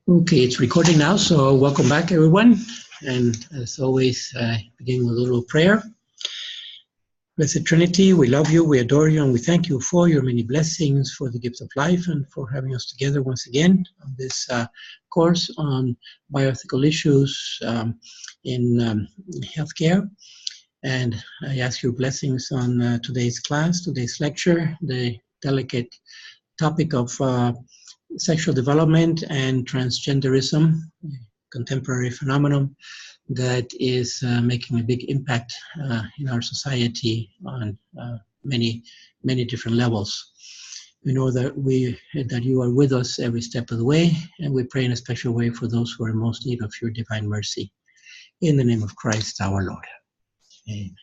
Okay, it's recording now, so welcome back, everyone. And as always, begin with a little prayer. Blessed Trinity, we love you, we adore you, and we thank you for your many blessings, for the gift of life, and for having us together once again on this course on bioethical issues in healthcare. And I ask your blessings on today's class, today's lecture, the delicate topic of sexual development and transgenderism, contemporary phenomenon that is making a big impact in our society on many different levels. We know that you are with us every step of the way, and we pray in a special way for those who are in most need of your divine mercy. In the name of Christ our Lord. Amen.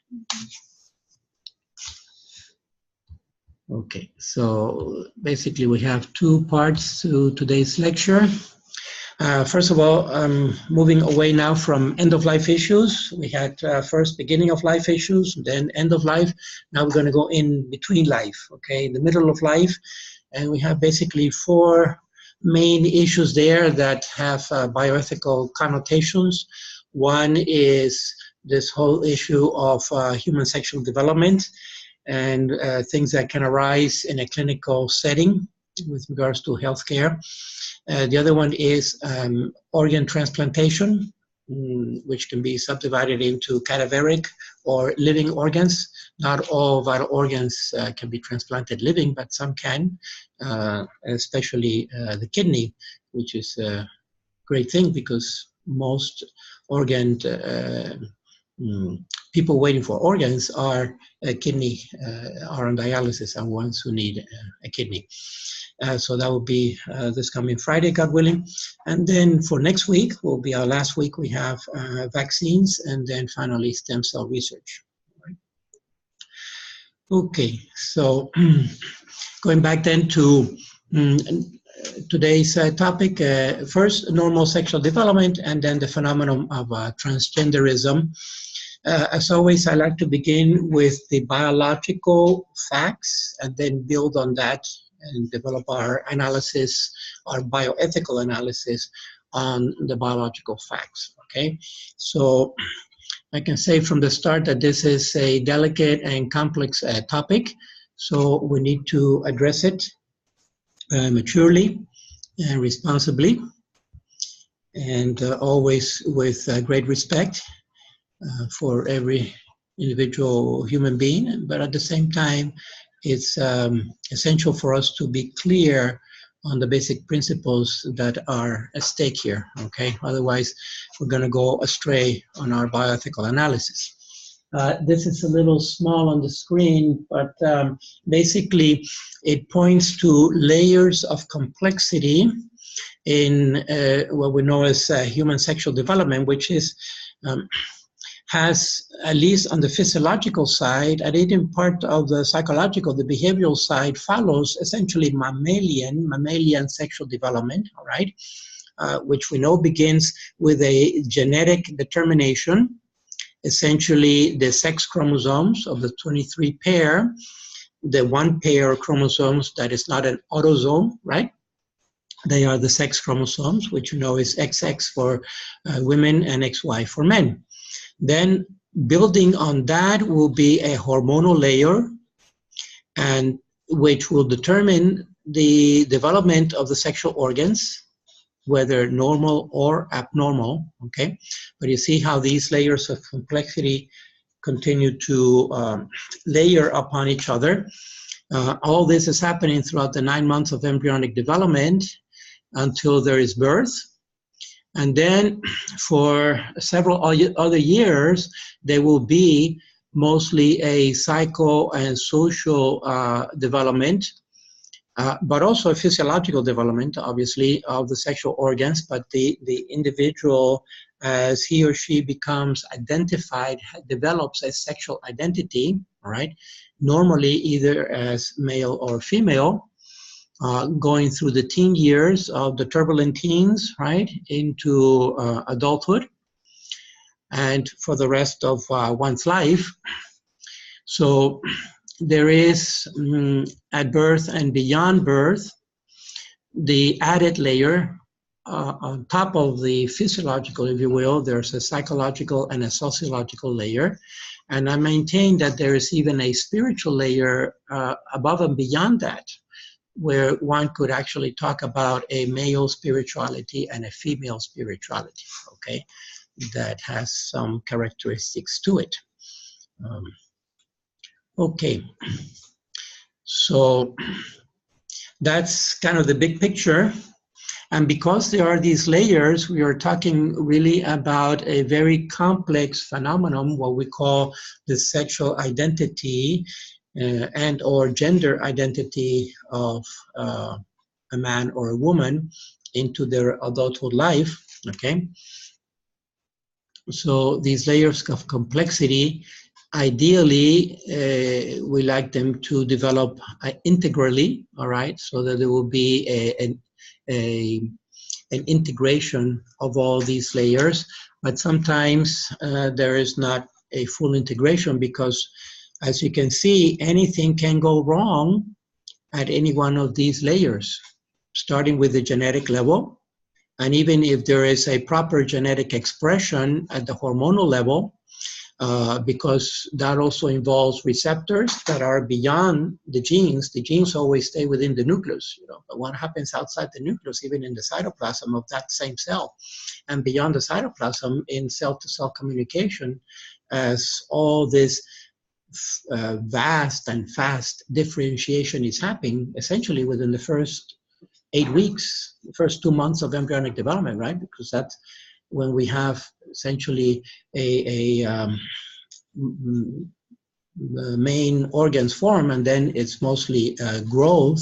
Okay, so basically we have two parts to today's lecture. First of all, moving away now from end-of-life issues. We had first beginning of life issues, then end of life. Now we're going to go in between life, okay, in the middle of life. And we have basically four main issues there that have bioethical connotations. One is this whole issue of human sexual development and things that can arise in a clinical setting with regards to healthcare. The other one is organ transplantation, which can be subdivided into cadaveric or living organs. Not all vital organs can be transplanted living, but some can, especially the kidney, which is a great thing because most organ people waiting for organs are are on dialysis and ones who need a kidney. So that will be this coming Friday, God willing. And then for next week, will be our last week, we have vaccines and then finally stem cell research. Right. Okay, so going back then to today's topic, first normal sexual development and then the phenomenon of transgenderism. As always, I like to begin with the biological facts and then build on that and develop our analysis, our bioethical analysis on the biological facts, okay? So I can say from the start that this is a delicate and complex topic, so we need to address it maturely and responsibly, and always with great respect for every individual human being, but at the same time, it's essential for us to be clear on the basic principles that are at stake here, okay? Otherwise, we're gonna go astray on our bioethical analysis. This is a little small on the screen, but basically it points to layers of complexity in what we know as human sexual development, which is has, at least on the physiological side, and even part of the psychological, the behavioral side, follows essentially mammalian sexual development, all right, which we know begins with a genetic determination, essentially the sex chromosomes of the 23 pair, the one pair of chromosomes that is not an autosome, right? They are the sex chromosomes, which you know is XX for women and XY for men. Then building on that will be a hormonal layer, and which will determine the development of the sexual organs, whether normal or abnormal, okay? But you see how these layers of complexity continue to layer upon each other. All this is happening throughout the 9 months of embryonic development until there is birth. And then for several other years, there will be mostly a psycho and social development, but also a physiological development, obviously, of the sexual organs. But the individual, as he or she becomes identified, develops a sexual identity, all right? Normally either as male or female. Going through the teen years of the turbulent teens, right, into adulthood, and for the rest of one's life. So there is, at birth and beyond birth, the added layer on top of the physiological, if you will, there's a psychological and a sociological layer. And I maintain that there is even a spiritual layer above and beyond that, where one could actually talk about a male spirituality and a female spirituality, okay, that has some characteristics to it. Okay, so that's kind of the big picture. And because there are these layers, we are talking really about a very complex phenomenon, what we call the sexual identity and or gender identity of a man or a woman into their adulthood life, okay? So these layers of complexity, ideally, we like them to develop integrally, all right? So that there will be an integration of all these layers, but sometimes there is not a full integration because, as you can see, anything can go wrong at any one of these layers, starting with the genetic level. And even if there is a proper genetic expression at the hormonal level, because that also involves receptors that are beyond the genes always stay within the nucleus, you know, but what happens outside the nucleus, even in the cytoplasm of that same cell, and beyond the cytoplasm in cell-to-cell communication, as all this vast and fast differentiation is happening essentially within the first 8 weeks, the first 2 months of embryonic development, right? Because that's when we have essentially the main organs form, and then it's mostly growth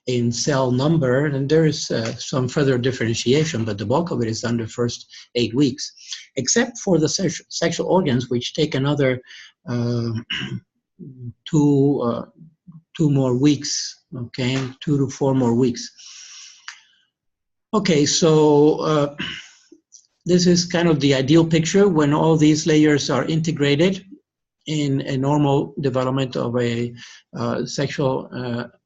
in cell number, and there is some further differentiation, but the bulk of it is done the first 8 weeks, except for the sexual organs, which take another 2 more weeks, okay, 2 to 4 more weeks. Okay, so this is kind of the ideal picture when all these layers are integrated in a normal development of a sexual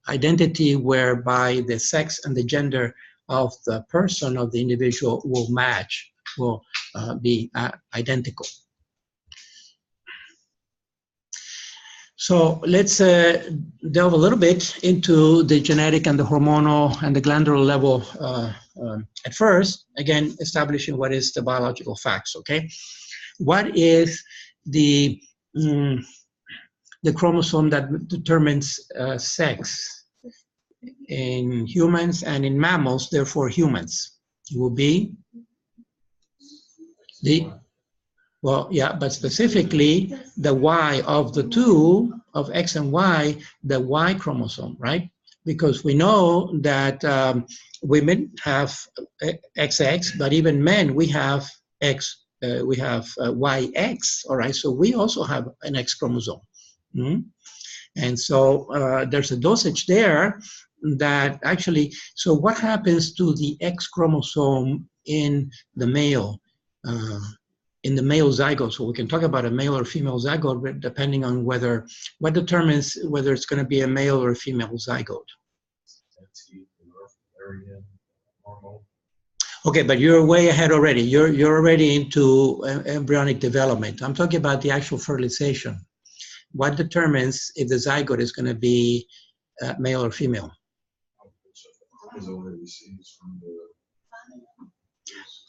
identity, whereby the sex and the gender of the person, of the individual, will match, will be identical. So let's delve a little bit into the genetic and the hormonal and the glandular level at first, again, establishing what is the biological facts, okay? What is the chromosome that determines sex in humans and in mammals, therefore humans? It will be well, yeah, but specifically the Y of the two, of X and Y, the Y chromosome, right? Because we know that women have XX, but even men, we have X, we have YX, all right? So we also have an X chromosome. Mm-hmm. And so there's a dosage there that actually, so what happens to the X chromosome in the male? In the male zygote, so we can talk about a male or female zygote depending on whether, what determines whether it's going to be a male or a female zygote. Okay, but you're way ahead already. You're already into embryonic development. I'm talking about the actual fertilization. What determines if the zygote is going to be male or female?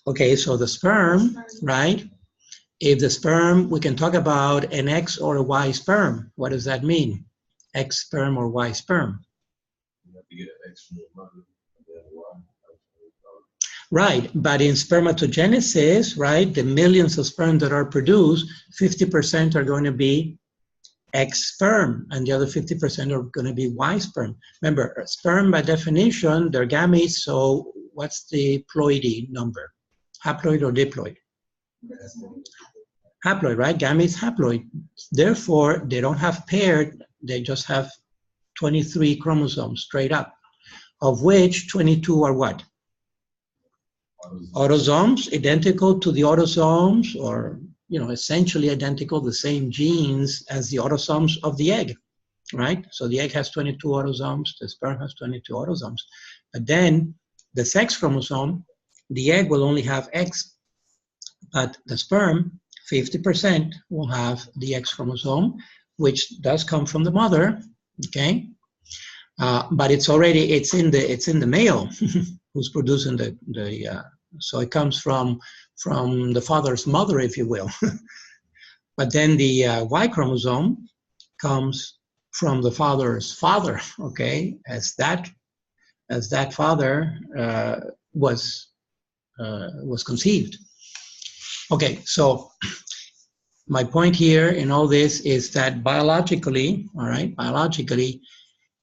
Okay, so the sperm, right? If the sperm, we can talk about an X or a Y sperm. What does that mean? X sperm or Y sperm? You have to get an X from the mother and then Y. Right, but in spermatogenesis, right, the millions of sperm that are produced, 50% are going to be X sperm, and the other 50% are going to be Y sperm. Remember, sperm by definition, they're gametes, so what's the ploidy number? Haploid or diploid? Haploid, right? Gametes haploid. Therefore, they don't have paired, they just have 23 chromosomes straight up, of which 22 are what? Autosomes, identical to the autosomes, or, you know, essentially identical, the same genes as the autosomes of the egg, right? So the egg has 22 autosomes, the sperm has 22 autosomes. But then the sex chromosome, the egg will only have X, but the sperm, 50% will have the X chromosome, which does come from the mother, okay? But it's in the male who's producing so it comes from the father's mother, if you will. But then the Y chromosome comes from the father's father, okay? As that father was conceived. Okay, so my point here in all this is that biologically, all right,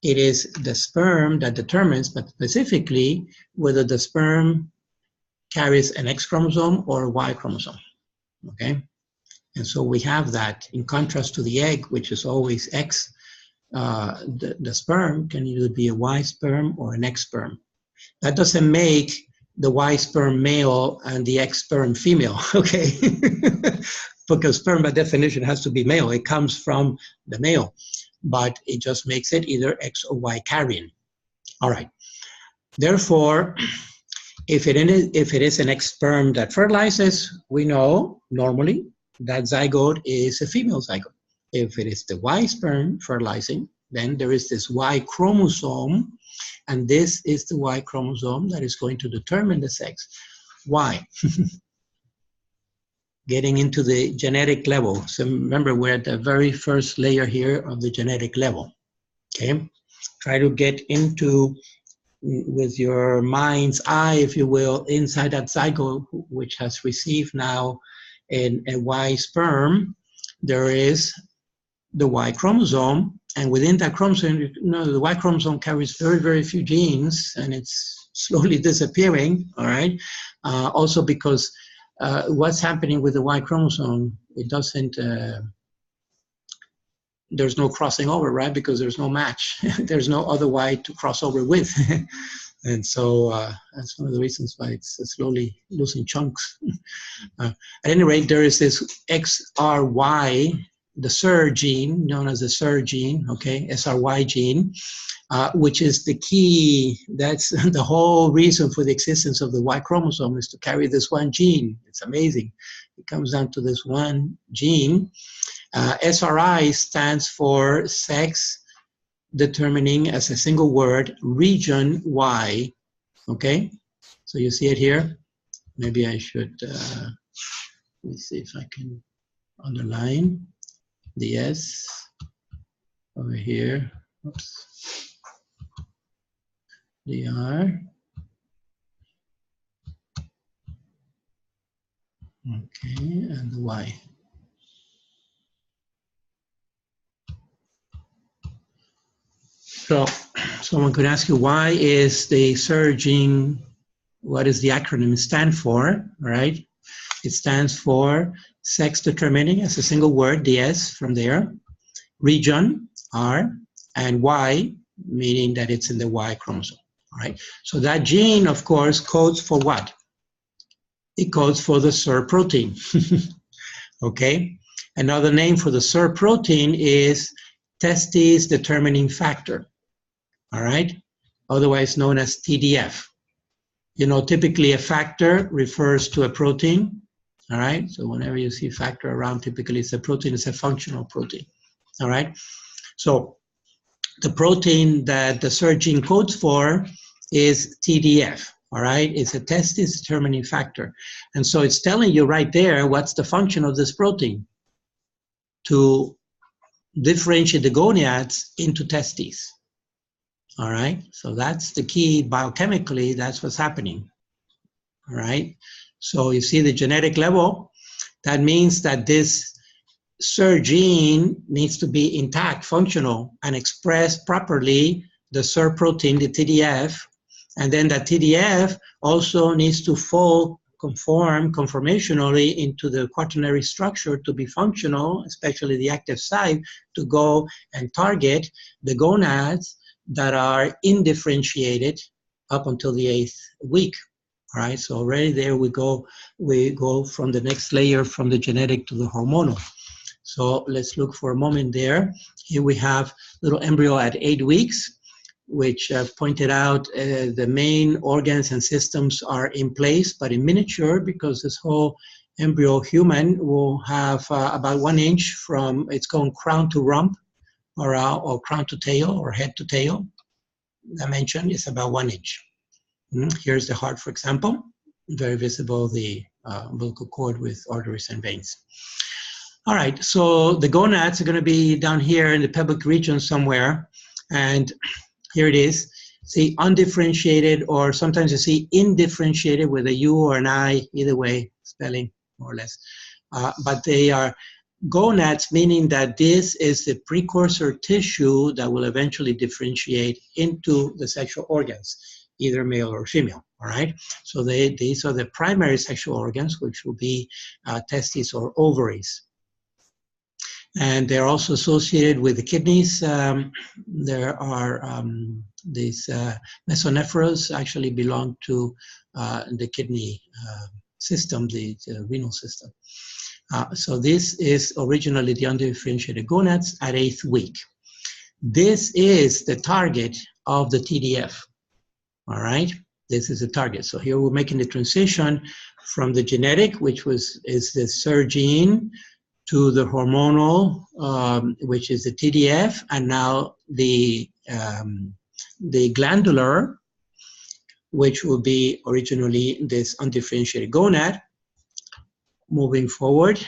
it is the sperm that determines, but specifically, whether the sperm carries an X chromosome or a Y chromosome, okay? And so we have that in contrast to the egg, which is always X. The sperm can either be a Y sperm or an X sperm. That doesn't make the Y sperm male and the X sperm female, okay? Because sperm by definition has to be male. It comes from the male, but it just makes it either X or Y carrying. All right. Therefore, if it is an X sperm that fertilizes, we know normally that zygote is a female zygote. If it is the Y sperm fertilizing, then there is this Y chromosome, and this is the Y chromosome that is going to determine the sex. Why? Getting into the genetic level. So remember, we're at the very first layer here of the genetic level, okay? Try to get into, with your mind's eye, if you will, inside that zygote, which has received now a Y sperm. There is the Y chromosome, and within that chromosome, you know, the Y chromosome carries very, very few genes, and it's slowly disappearing, all right? Also because what's happening with the Y chromosome, it doesn't, there's no crossing over, right? Because there's no match. There's no other Y to cross over with. And so that's one of the reasons why it's slowly losing chunks. At any rate, there is this XRY, the SIR gene, known as the SIR gene, okay, SRY gene, which is the key. That's the whole reason for the existence of the Y chromosome, is to carry this one gene. It's amazing. It comes down to this one gene. SRI stands for sex determining, as a single word, region Y, okay? So you see it here. Maybe I should, let me see if I can underline the S over here. Oops. The R. Okay, and the Y. So someone could ask you, why is the SIR gene, what does the acronym stand for, right? It stands for sex determining, as a single word, the S from there, region, R, and Y, meaning that it's in the Y chromosome, all right? So that gene, of course, codes for what? It codes for the SIR protein, okay? Another name for the SIR protein is testis determining factor, all right? Otherwise known as TDF. You know, typically a factor refers to a protein, all right? So whenever you see factor around, typically it's a protein, it's a functional protein, all right? So the protein that the SIR gene codes for is TDF, all right? It's a testis determining factor. And so it's telling you right there what's the function of this protein: to differentiate the gonads into testes. All right, so that's the key biochemically, that's what's happening. All right, so you see the genetic level, that means that this SIR gene needs to be intact, functional, and express properly the SIR protein, the TDF, and then that TDF also needs to conform conformationally into the quaternary structure to be functional, especially the active site, to go and target the gonads that are indifferentiated up until the 8th week. All right, so already there we go from the next layer, from the genetic to the hormonal. So let's look for a moment there. Here we have little embryo at 8 weeks. which pointed out the main organs and systems are in place, but in miniature, because this whole embryo human will have about 1 inch from its own crown to rump, or crown to tail, or head to tail. Dimension is about 1 inch. Here's the heart, for example. Very visible, the umbilical cord with arteries and veins. All right, so the gonads are going to be down here in the pelvic region somewhere, and here it is. See, undifferentiated, or sometimes you see indifferentiated with a U or an I, either way, spelling more or less. But they are gonads, meaning that this is the precursor tissue that will eventually differentiate into the sexual organs, either male or female, all right? So these are the primary sexual organs, which will be testes or ovaries. And they're also associated with the kidneys. There are these mesonephros actually belong to the kidney system, the renal system. So this is originally the undifferentiated gonads at 8th week. This is the target of the TDF, all right? This is the target. So here we're making the transition from the genetic, which is the SIR gene, to the hormonal, which is the TDF, and now the glandular, which will be originally this undifferentiated gonad. Moving forward,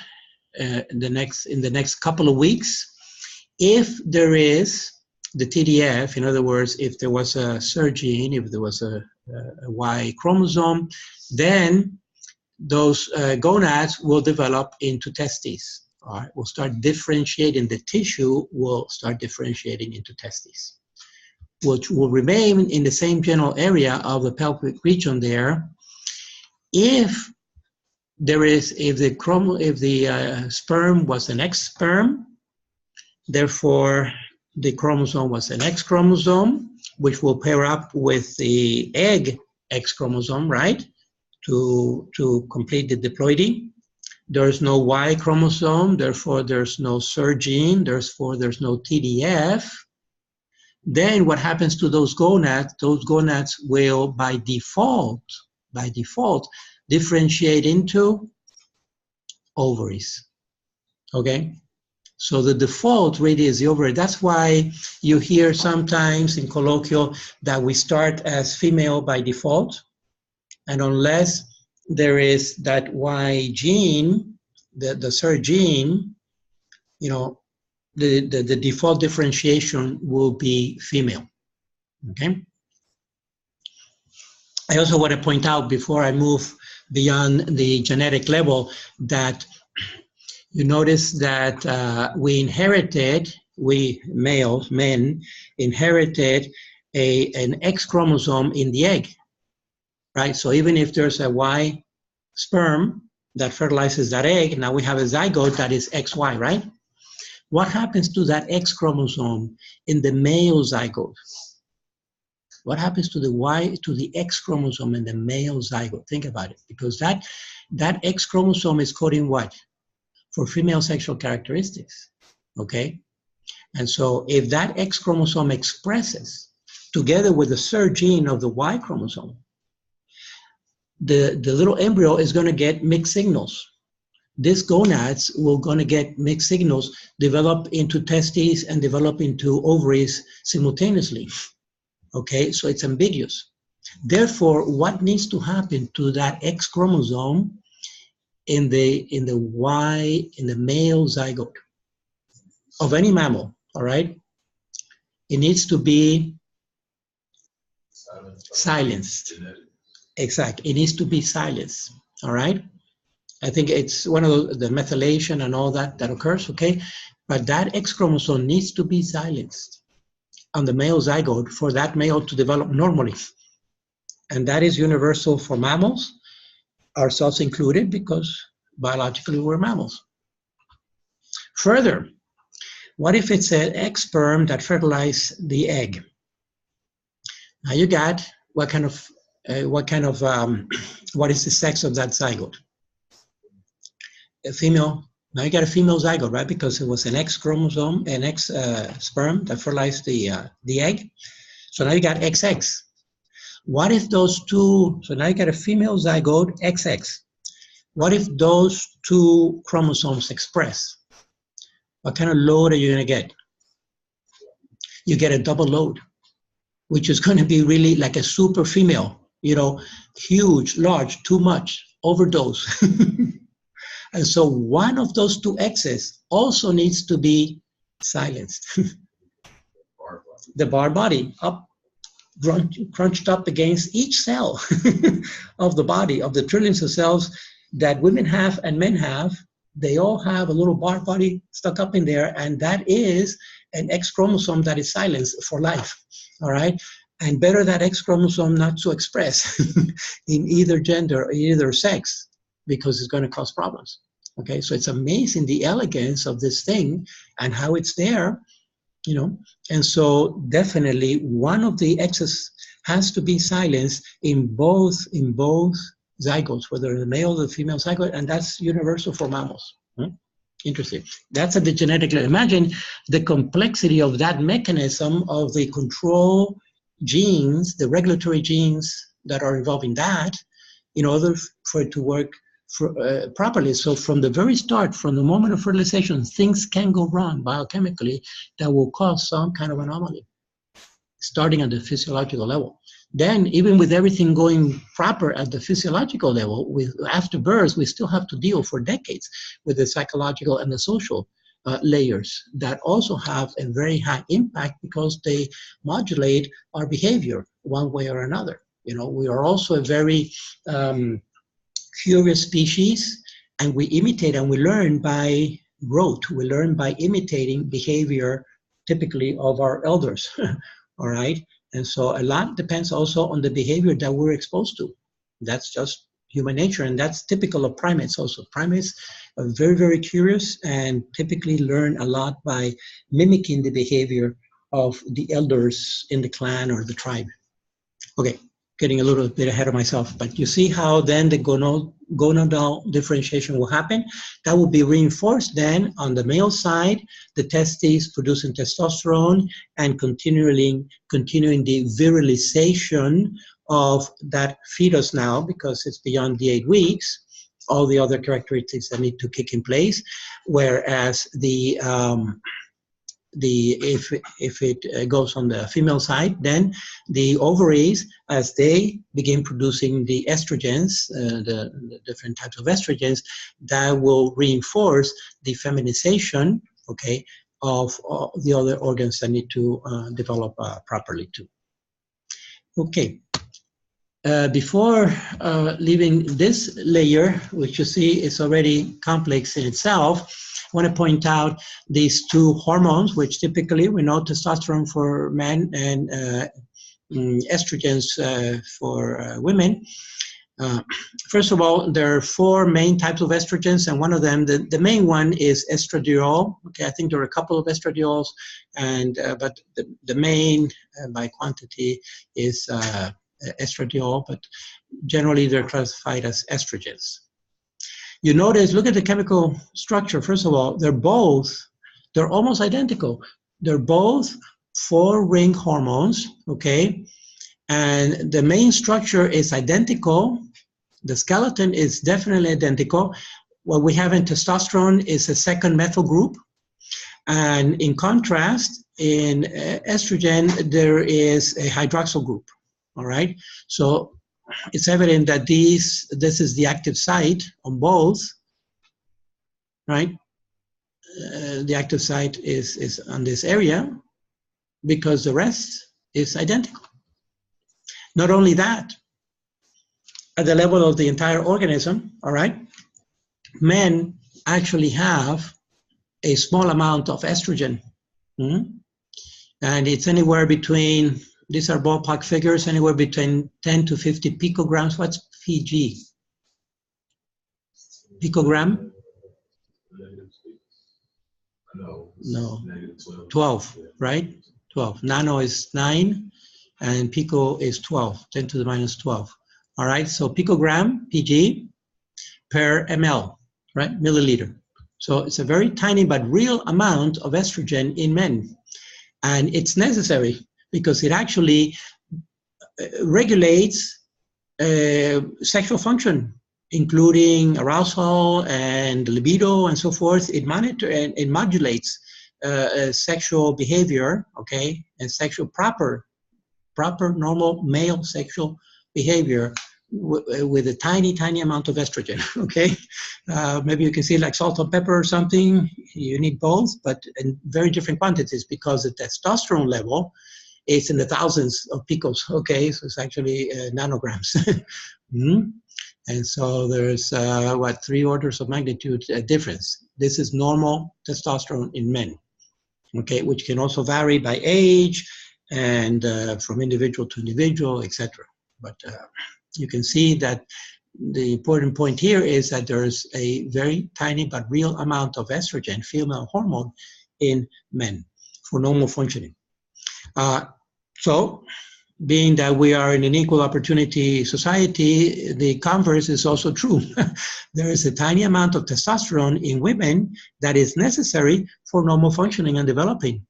in the next couple of weeks, if there is the TDF, in other words, if there was a SIR gene, if there was a Y chromosome, then those gonads will develop into testes. All right, we'll start differentiating, the tissue will start differentiating into testes, which will remain in the same general area of the pelvic region there. If the sperm was an X sperm, therefore the chromosome was an X chromosome, which will pair up with the egg X chromosome, right, to complete the diploidy. There's no Y chromosome, therefore there's no SIR gene, therefore there's no TDF. Then what happens to those gonads? Those gonads will by default, differentiate into ovaries, okay? So the default really is the ovary. That's why you hear sometimes in colloquial that we start as female by default, and unless there is that Y gene, the SIR gene, you know, the default differentiation will be female, okay? I also want to point out before I move beyond the genetic level that you notice that we men inherited an X chromosome in the egg, right? So even if there's a Y sperm that fertilizes that egg, now we have a zygote that is XY, right? What happens to that X chromosome in the male zygote? What happens to the X chromosome in the male zygote? Think about it, because that X chromosome is coding what? For female sexual characteristics, okay? And so if that X chromosome expresses together with the SIR gene of the Y chromosome, the little embryo is going to get mixed signals. These gonads will going to get mixed signals, develop into testes and develop into ovaries simultaneously. Okay, so it's ambiguous. Therefore, what needs to happen to that X chromosome in the male zygote of any mammal? All right, it needs to be silenced. Exactly, it needs to be silenced. All right, I think it's one of the methylation and all that occurs. Okay, but that X chromosome needs to be silenced on the male zygote for that male to develop normally. And that is universal for mammals, ourselves included, because biologically we're mammals. Further, what if it's an X sperm that fertilized the egg? Now you got what is the sex of that zygote? A female. Now you got a female zygote, right? Because it was an X chromosome, an X sperm that fertilized the egg. So now you got XX. What if those two, so now you got a female zygote XX. What if those two chromosomes express? What kind of load are you going to get? You get a double load, which is going to be really like a super female, you know, huge, large, too much, overdose. And so one of those two X's also needs to be silenced. The bar body up, crunched up against each cell of the body, of the trillions of cells that women have and men have. They all have a little bar body stuck up in there, and that is an X chromosome that is silenced for life, all right? And better that X chromosome not to express in either gender or either sex, because it's going to cause problems, okay? So it's amazing the elegance of this thing and how it's there, you know? And so definitely one of the X's has to be silenced in both zygotes, whether the male or the female zygote, and that's universal for mammals. Interesting. That's at the genetic level. Imagine the complexity of that mechanism of the control genes, the regulatory genes that are involved in that, in order for it to work properly. So from the very start, from the moment of fertilization, things can go wrong biochemically that will cause some kind of anomaly, starting at the physiological level. Then, even with everything going proper at the physiological level, after birth, we still have to deal for decades with the psychological and the social layers that also have a very high impact because they modulate our behavior one way or another. You know, we are also a very curious species, and we imitate and we learn by rote. We learn by imitating behavior, typically of our elders. All right. And so a lot depends also on the behavior that we're exposed to. That's just human nature, and that's typical of primates also. Primates are very, very curious and typically learn a lot by mimicking the behavior of the elders in the clan or the tribe. Okay, getting a little bit ahead of myself, but you see how then the gonadal differentiation will happen. That will be reinforced then on the male side, the testes producing testosterone and continuing the virilization of that fetus now, because it's beyond the 8 weeks, all the other characteristics that need to kick in place, whereas if it goes on the female side, then the ovaries, as they begin producing the estrogens, the different types of estrogens, that will reinforce the feminization, okay, of the other organs that need to develop properly too. Okay. Before leaving this layer, which you see is already complex in itself, I want to point out these two hormones, which typically we know testosterone for men and estrogens for women. First of all, there are 4 main types of estrogens, and one of them, the main one is estradiol. Okay, I think there are a couple of estradiols, and but the main by quantity is estradiol, but generally they're classified as estrogens. You notice, look at the chemical structure. First of all, they're almost identical. They're both 4-ring hormones, okay? And the main structure is identical. The skeleton is definitely identical. What we have in testosterone is a second methyl group. And in contrast, in estrogen, there is a hydroxyl group, all right? So it's evident that this is the active site on both, right? The active site is on this area because the rest is identical. Not only that, at the level of the entire organism, all right, men actually have a small amount of estrogen. And it's anywhere between, these are ballpark figures, anywhere between 10 to 50 picograms. What's PG? Picogram? No. 12, right? 12. Nano is 9, and pico is 12, 10 to the minus 12. All right, so picogram, PG, per ml, right? Milliliter. So it's a very tiny but real amount of estrogen in men. And it's necessary because it actually regulates sexual function, including arousal and libido and so forth. It modulates sexual behavior, okay, and sexual proper normal male sexual behavior with a tiny amount of estrogen, okay? Maybe you can see like salt and pepper or something. You need both, but in very different quantities, because the testosterone level is in the thousands of picos, okay? So it's actually nanograms. And so there's, 3 orders of magnitude difference. This is normal testosterone in men, okay, which can also vary by age and from individual to individual, etc. But you can see that the important point here is that there's a very tiny but real amount of estrogen, female hormone, in men for normal functioning. So, being that we are in an equal opportunity society, the converse is also true. There is a tiny amount of testosterone in women that is necessary for normal functioning and developing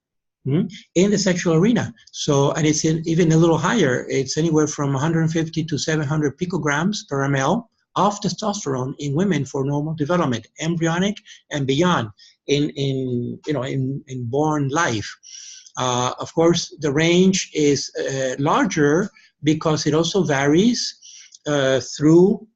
in the sexual arena. So, and it's even a little higher. It's anywhere from 150 to 700 picograms per ml of testosterone in women for normal development, embryonic and beyond, in born life. Of course, the range is larger because it also varies through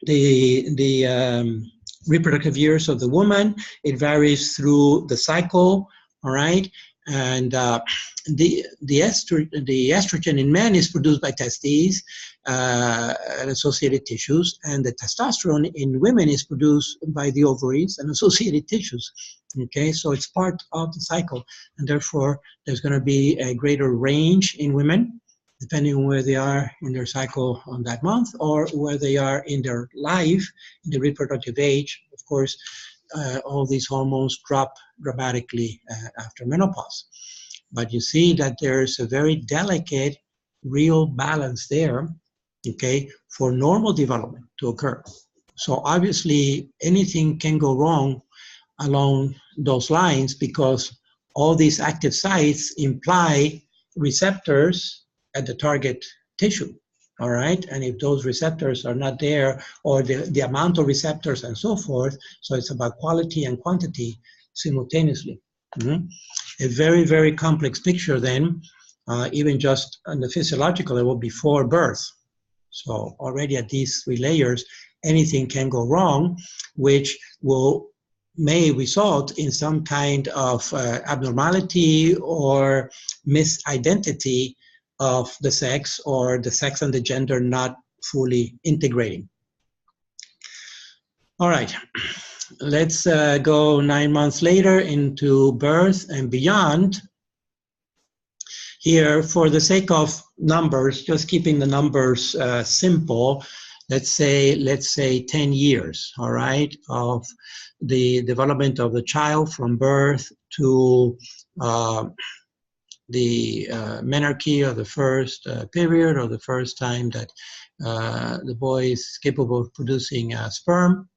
the reproductive years of the woman. It varies through the cycle, all right? And the estrogen in men is produced by testes and associated tissues, and the testosterone in women is produced by the ovaries and associated tissues. Okay, so it's part of the cycle, and therefore there's going to be a greater range in women, depending on where they are in their cycle on that month, or where they are in their life, in the reproductive age. Of course, all these hormones drop dramatically after menopause. But you see that there's a very delicate, real balance there, okay, for normal development to occur. So obviously, anything can go wrong along those lines, because all these active sites imply receptors at the target tissue. All right, and if those receptors are not there, or the amount of receptors and so forth, so it's about quality and quantity simultaneously. A very, very complex picture then, even just on the physiological level before birth. So already at these 3 layers, anything can go wrong, which may result in some kind of abnormality or misidentity of the sex, or the sex and the gender not fully integrating. All right, let's go 9 months later into birth and beyond. Here, for the sake of numbers, just keeping the numbers simple, let's say 10 years, all right, of the development of the child from birth to the menarche, or the first period, or the first time that the boy is capable of producing sperm,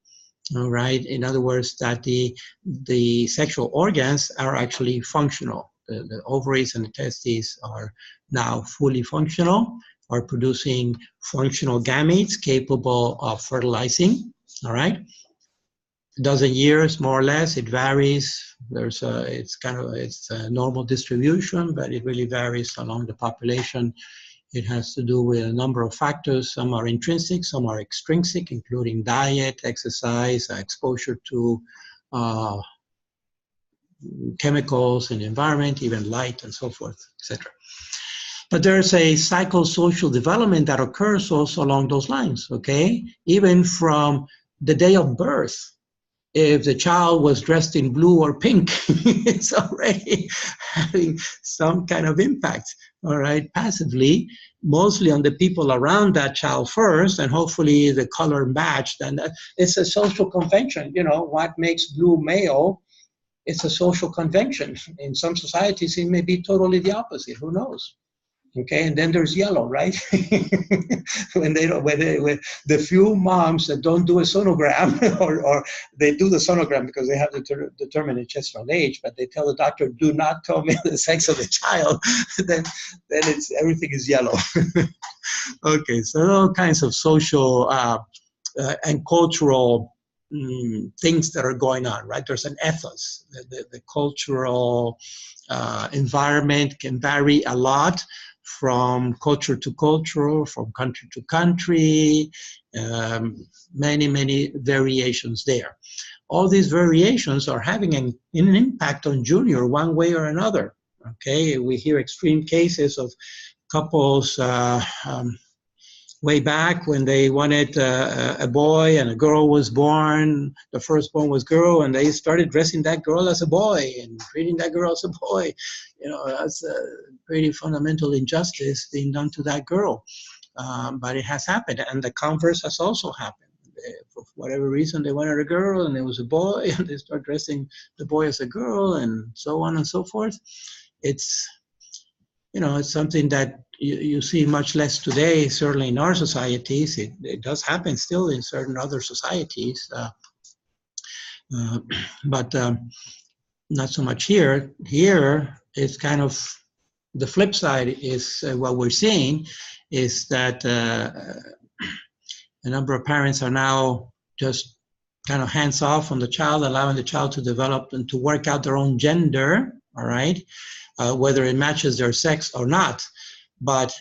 all right? In other words, that the sexual organs are actually functional. The ovaries and the testes are now fully functional, are producing functional gametes capable of fertilizing, all right? A dozen years, more or less, it varies. It's a normal distribution, but it really varies along the population. It has to do with a number of factors. Some are intrinsic, some are extrinsic, including diet, exercise, exposure to chemicals in the environment, even light and so forth, etc. But there's a psychosocial development that occurs also along those lines, okay? Even from the day of birth, if the child was dressed in blue or pink, it's already having some kind of impact, all right, passively, mostly on the people around that child first, and hopefully the color matched. And it's a social convention, what makes blue male. It's a social convention. In some societies, it may be totally the opposite. Who knows? Okay, and then there's yellow, right? when the few moms that don't do a sonogram, or they do the sonogram because they have to determine the gestational age, but they tell the doctor, "Do not tell me the sex of the child." then everything is yellow. Okay, so all kinds of social and cultural things that are going on, right? There's an ethos. The cultural environment can vary a lot from culture to culture, from country to country, many variations there. All these variations are having an impact on junior one way or another. Okay, we hear extreme cases of couples way back when they wanted a boy and a girl was born. The firstborn was girl, and they started dressing that girl as a boy and treating that girl as a boy. You know, that's a pretty fundamental injustice being done to that girl. But it has happened, and the converse has also happened. For whatever reason, they wanted a girl and it was a boy, and they start dressing the boy as a girl, and so on and so forth. It's, you know, it's something that you see much less today, certainly in our societies. It does happen still in certain other societies, but not so much here. Here, it's kind of the flip side is what we're seeing is that a number of parents are now just kind of hands off on the child, allowing the child to develop and to work out their own gender, all right, whether it matches their sex or not. But,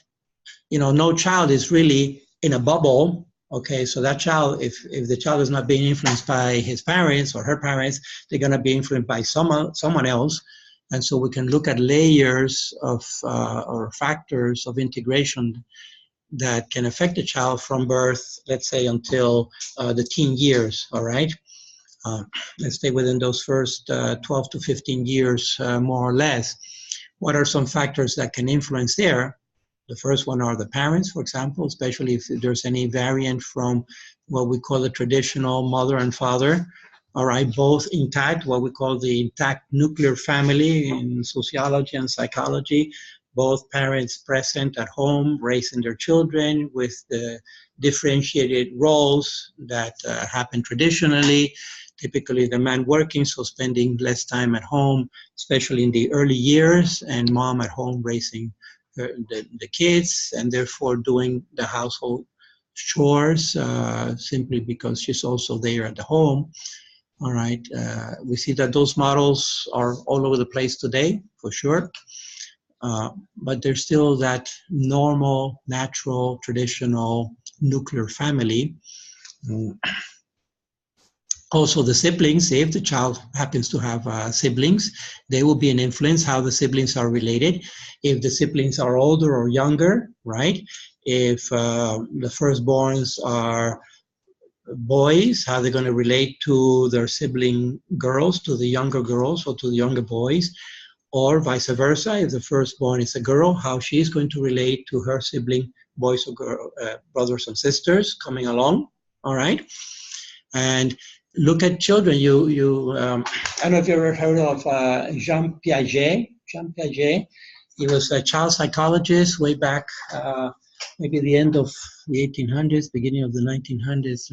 you know, no child is really in a bubble. Okay, so that child, if the child is not being influenced by his parents or her parents, they're going to be influenced by someone else. And so we can look at layers of or factors of integration that can affect the child from birth, let's say, until the teen years, all right? Let's stay within those first 12 to 15 years, more or less. What are some factors that can influence there? The first one are the parents, for example, especially if there's any variant from what we call the traditional mother and father, all right, both intact, what we call the intact nuclear family in sociology and psychology, both parents present at home, raising their children with the differentiated roles that happen traditionally, typically the man working, so spending less time at home, especially in the early years, and mom at home raising the kids, and therefore doing the household chores simply because she's also there at the home. All right, we see that those models are all over the place today, for sure. But there's still that normal, natural, traditional nuclear family. Also, the siblings, if the child happens to have siblings, they will be an influence how the siblings are related. If the siblings are older or younger, right? If the firstborns are boys, how they're going to relate to their sibling girls, to the younger girls or to the younger boys, or vice versa. If the firstborn is a girl, how she's going to relate to her sibling boys or girl, brothers and sisters coming along, all right? And look at children. I don't know if you ever heard of Jean Piaget. Jean Piaget, he was a child psychologist way back, maybe the end of the 1800s, beginning of the 1900s.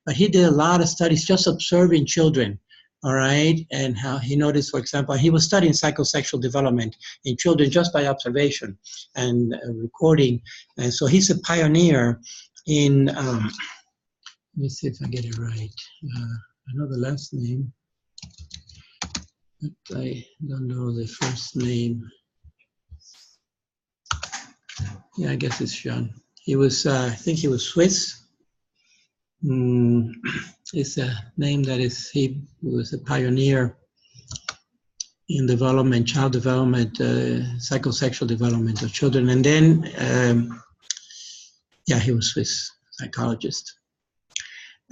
But he did a lot of studies just observing children, all right? And how he noticed, for example, he was studying psychosexual development in children just by observation and recording. And so he's a pioneer in, let me see if I get it right. I know the last name, but I don't know the first name. Yeah, I guess it's Jean. He was, I think he was Swiss. It's a name that is, he was a pioneer in development, child development, psychosexual development of children. And then, yeah, he was Swiss psychologist.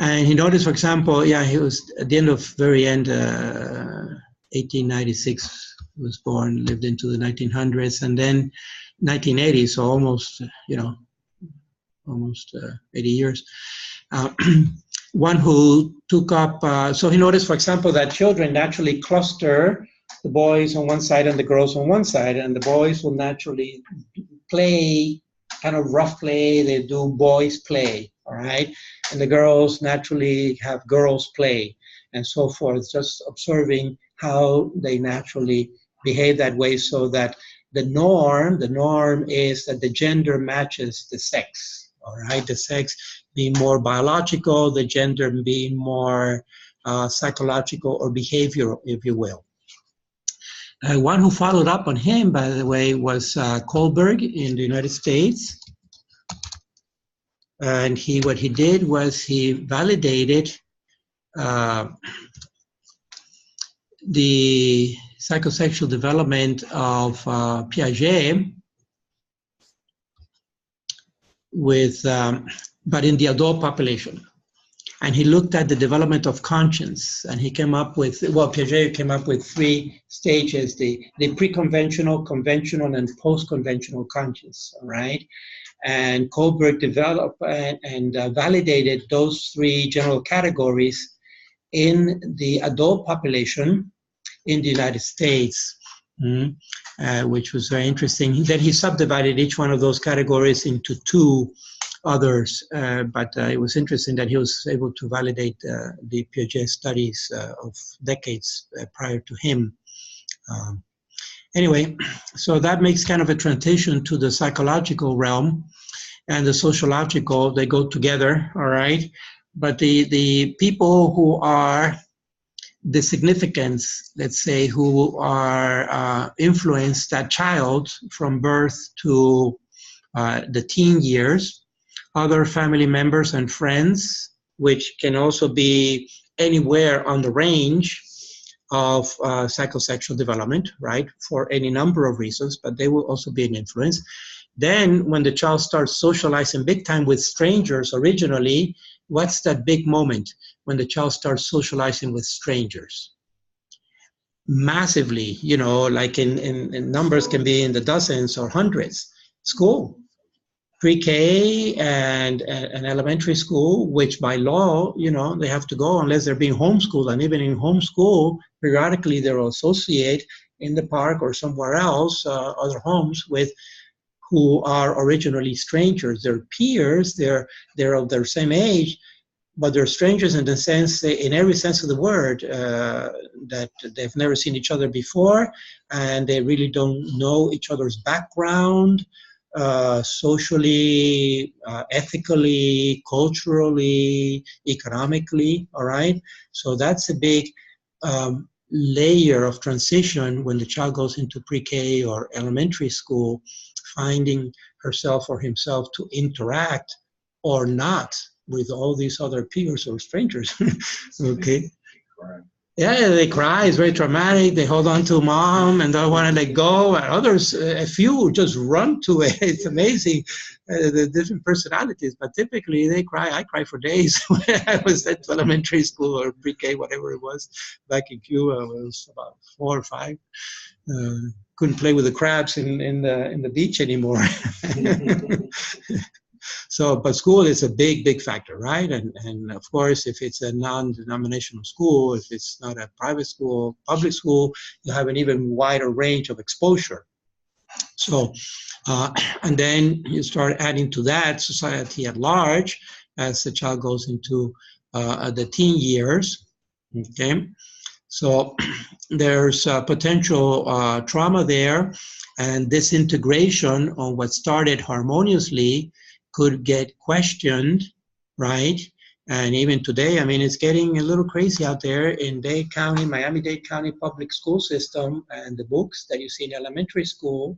And he noticed, for example, yeah, he was at the end of very end, 1896 was born, lived into the 1900s, and then 1980, so almost, you know, almost 80 years. One who took up, so he noticed, for example, that children naturally cluster the boys on one side and the girls on one side, and the boys will naturally play, kind of rough play. They do boys play, all right? And the girls naturally have girls play and so forth, just observing how they naturally behave that way, so that the norm is that the gender matches the sex, all right? The sex being more biological, the gender being more psychological or behavioral, if you will. One who followed up on him, by the way, was Kohlberg in the United States. And what he did was he validated the psychosexual development of Piaget with, but in the adult population. And he looked at the development of conscience, and he came up with, well, Piaget came up with 3 stages, the pre-conventional, conventional, and post-conventional conscience, all right? And Kohlberg developed and validated those 3 general categories in the adult population in the United States, which was very interesting. Then he subdivided each one of those categories into 2 others, but it was interesting that he was able to validate the Piaget studies of decades prior to him. Anyway, so that makes kind of a transition to the psychological realm and the sociological. They go together, all right? But the people who are the significance, let's say, who are influenced that child from birth to the teen years, other family members and friends, which can also be anywhere on the range of psychosexual development, right, for any number of reasons, but they will also be an influence. Then when the child starts socializing big time with strangers originally, what's that big moment when the child starts socializing with strangers? Massively, you know, like in numbers can be in the dozens or hundreds. School. Pre-K and elementary school, which by law, you know, they have to go unless they're being homeschooled. And even in homeschool, periodically they'll associate in the park or somewhere else, other homes with who are originally strangers. They're peers, they're of their same age, but they're strangers in the sense, in every sense of the word, that they've never seen each other before, and they really don't know each other's background, socially, ethically, culturally, economically, all right? So that's a big layer of transition when the child goes into pre-K or elementary school, finding herself or himself to interact or not with all these other peers or strangers, okay? Yeah, they cry, it's very traumatic, they hold on to mom and don't want to let go, and others, a few just run to it. It's amazing, the different personalities, but typically they cry. I cry for days when I was at elementary school or pre-K, whatever it was, back in Cuba. I was about 4 or 5. Couldn't play with the crabs in the beach anymore. So, but school is a big, big factor, right? And of course, if it's a non-denominational school, if it's not a private school, public school, you have an even wider range of exposure. So, and then you start adding to that society at large as the child goes into the teen years, okay? So there's potential trauma there, and disintegration on what started harmoniously could get questioned, right? And even today, I mean, it's getting a little crazy out there in Dade County, Miami-Dade County public school system, and the books that you see in elementary school,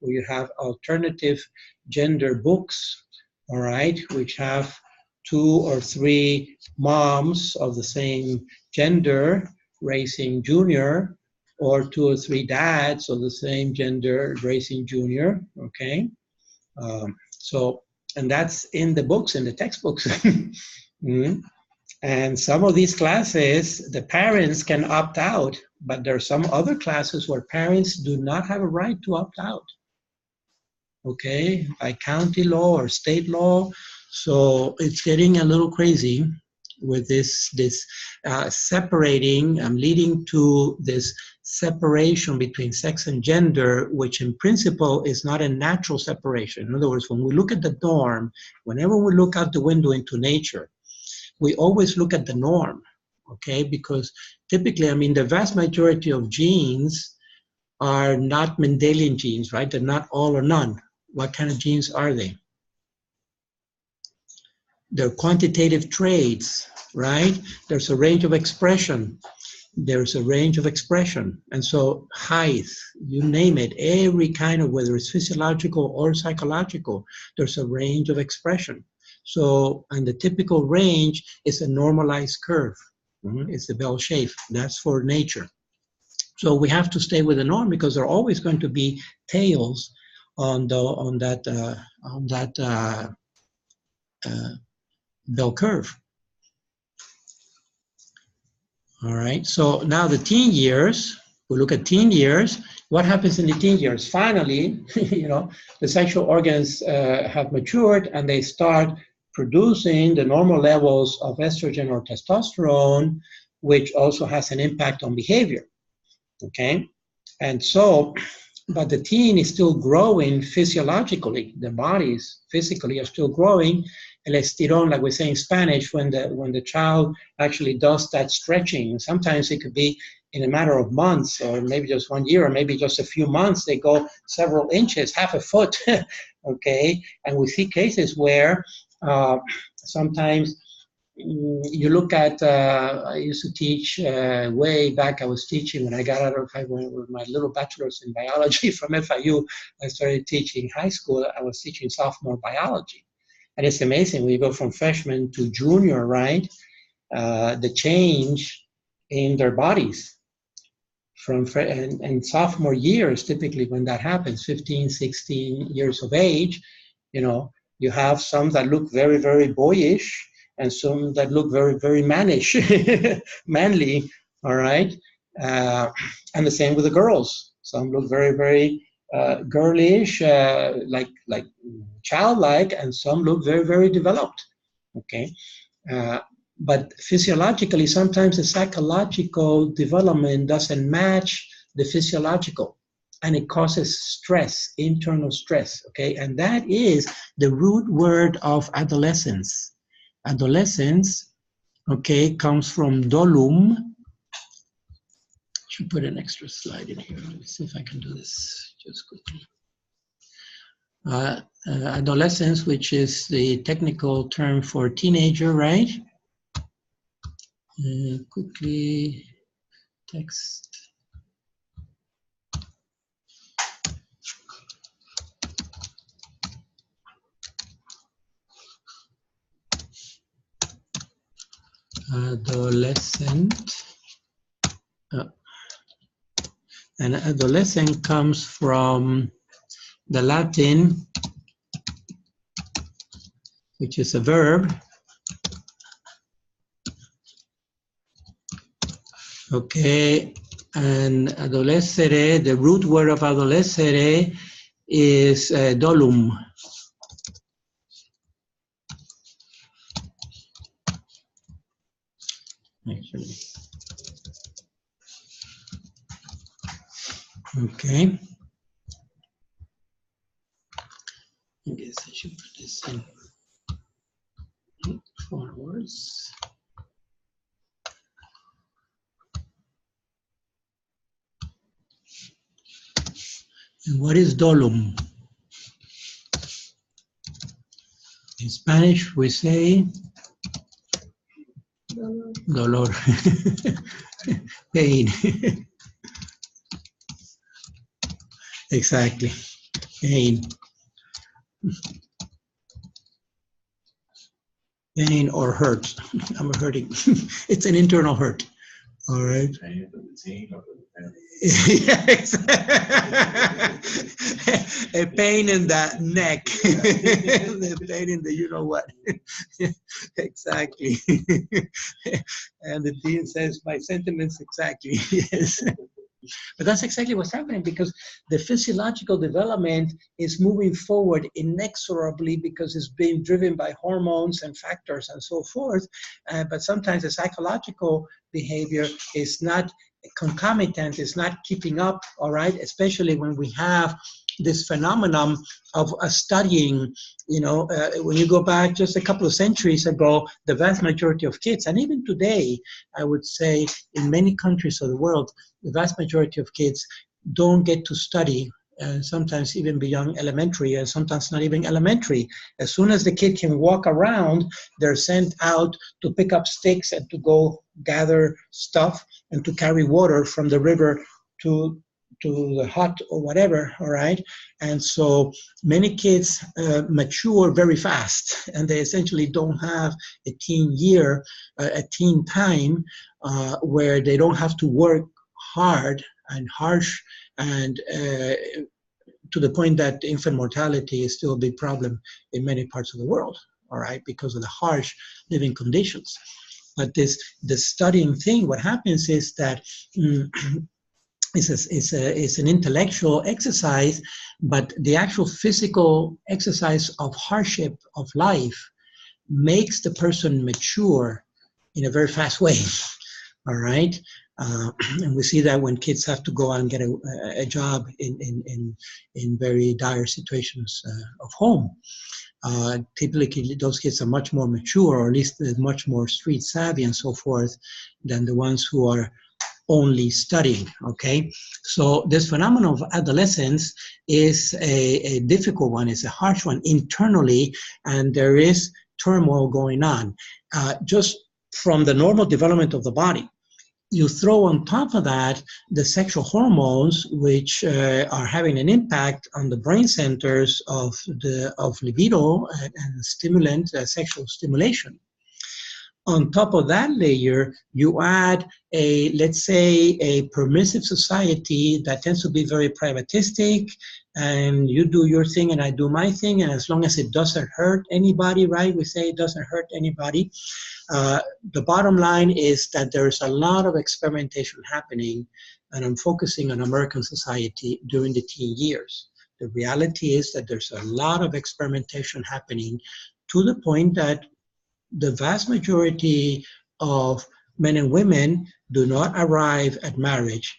where you have alternative gender books, all right, which have 2 or 3 moms of the same gender raising junior, or 2 or 3 dads of the same gender raising junior, okay? And that's in the books, in the textbooks. And some of these classes, the parents can opt out, but there are some other classes where parents do not have a right to opt out, okay, by county law or state law. So it's getting a little crazy with this separating, leading to this separation between sex and gender, which in principle is not a natural separation. In other words, when we look at the norm, whenever we look out the window into nature, we always look at the norm, okay? Because typically, I mean, the vast majority of genes are not Mendelian genes, right? They're not all or none. What kind of genes are they? They're quantitative traits, right? There's a range of expression. There's a range of expression. And so height, you name it, every kind of, whether it's physiological or psychological, there's a range of expression. So, and the typical range is a normalized curve. It's the bell shape. That's for nature. So we have to stay with the norm because there are always going to be tails on that bell curve. All right, so now the teen years, we look at teen years. What happens in the teen years? Finally, you know, the sexual organs have matured and they start producing the normal levels of estrogen or testosterone, which also has an impact on behavior, okay? And so, but the teen is still growing physiologically. The bodies physically are still growing. El estirón, like we say in Spanish, when the child actually does that stretching. Sometimes it could be in a matter of months, or maybe just 1 year, or maybe just a few months. They go several inches, half a foot, okay? And we see cases where sometimes you look at, I used to teach way back, I was teaching when I got out of with my little bachelor's in biology from FIU. I started teaching high school. I was teaching sophomore biology. And it's amazing when you go from freshman to junior, right? The change in their bodies. And sophomore years, typically when that happens, 15, 16 years of age, you know, you have some that look very, very boyish, and some that look very, very mannish, manly, all right? And the same with the girls. Some look very, very girlish, like childlike, and some look very, very developed, okay? But physiologically, sometimes the psychological development doesn't match the physiological, and it causes stress, internal stress, okay? And that is the root word of adolescence. Adolescence, okay, comes from dolum. I should put an extra slide in here. Let me see if I can do this just quickly. Adolescence, which is the technical term for teenager, right? Quickly, text. Adolescent. And adolescent comes from the Latin, which is a verb. Okay, and adolescere, the root word of adolescere is dolum. Actually. Okay. I guess I should put this in forwards. And what is dolum? In Spanish, we say dolor, pain. Exactly, pain. Pain or hurt. I'm hurting. It's an internal hurt. All right. Yeah, a pain in the neck. The pain in the you know what. Exactly. And the dean says my sentiments exactly. Yes. But that's exactly what's happening, because the physiological development is moving forward inexorably because it's being driven by hormones and factors and so forth. But sometimes the psychological behavior is not concomitant, is not keeping up, all right, especially when we have this phenomenon of studying, when you go back just a couple of centuries ago, the vast majority of kids, and even today, I would say in many countries of the world, the vast majority of kids don't get to study, sometimes even beyond elementary, and sometimes not even elementary. As soon as the kid can walk around, they're sent out to pick up sticks and to go gather stuff and to carry water from the river to the hut or whatever, all right? And so many kids mature very fast, and they essentially don't have a teen year, a teen time, where they don't have to work hard and harsh, and to the point that infant mortality is still a big problem in many parts of the world, all right, because of the harsh living conditions. But the studying thing, what happens is that it's an intellectual exercise, but the actual physical exercise of hardship of life makes the person mature in a very fast way, all right? And we see that when kids have to go out and get a job in very dire situations of home. Typically, those kids are much more mature, or at least much more street savvy and so forth, than the ones who are only studying, okay? So this phenomenon of adolescence is a difficult one, it's a harsh one internally, and there is turmoil going on. Just from the normal development of the body, you throw on top of that the sexual hormones, which are having an impact on the brain centers of libido and stimulant, sexual stimulation. On top of that layer, you add let's say, a permissive society that tends to be very privatistic, and you do your thing and I do my thing, and as long as it doesn't hurt anybody, right? We say it doesn't hurt anybody. The bottom line is that there's a lot of experimentation happening, and I'm focusing on American society during the teen years. The reality is that there's a lot of experimentation happening, to the point that the vast majority of men and women do not arrive at marriage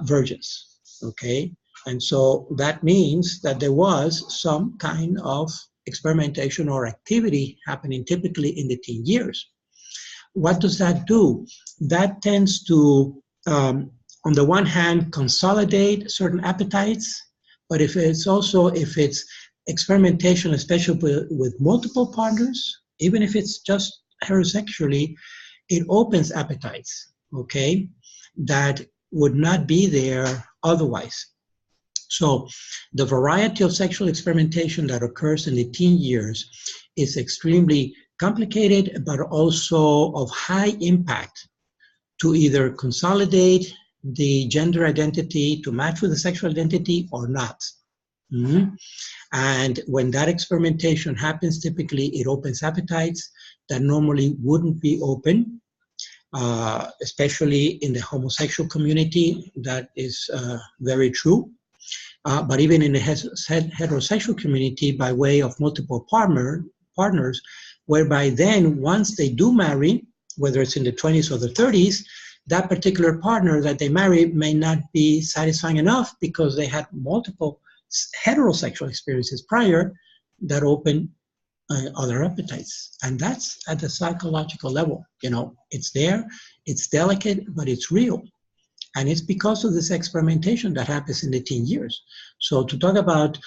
virgins, okay? And so that means that there was some kind of experimentation or activity happening typically in the teen years. What does that do? That tends to, on the one hand, consolidate certain appetites, but if it's experimentation, especially with multiple partners, even if it's just heterosexually, it opens appetites, okay, that would not be there otherwise. So the variety of sexual experimentation that occurs in the teen years is extremely complicated, but also of high impact to either consolidate the gender identity to match with the sexual identity or not. Mm-hmm. And when that experimentation happens, typically it opens appetites that normally wouldn't be open, especially in the homosexual community. That is very true. But even in the heterosexual community, by way of multiple partners, whereby then once they do marry, whether it's in the 20s or the 30s, that particular partner that they marry may not be satisfying enough because they had multiple heterosexual experiences prior that open other appetites. And that's at the psychological level. You know, it's there, it's delicate, but it's real. And it's because of this experimentation that happens in the teen years. So to talk about,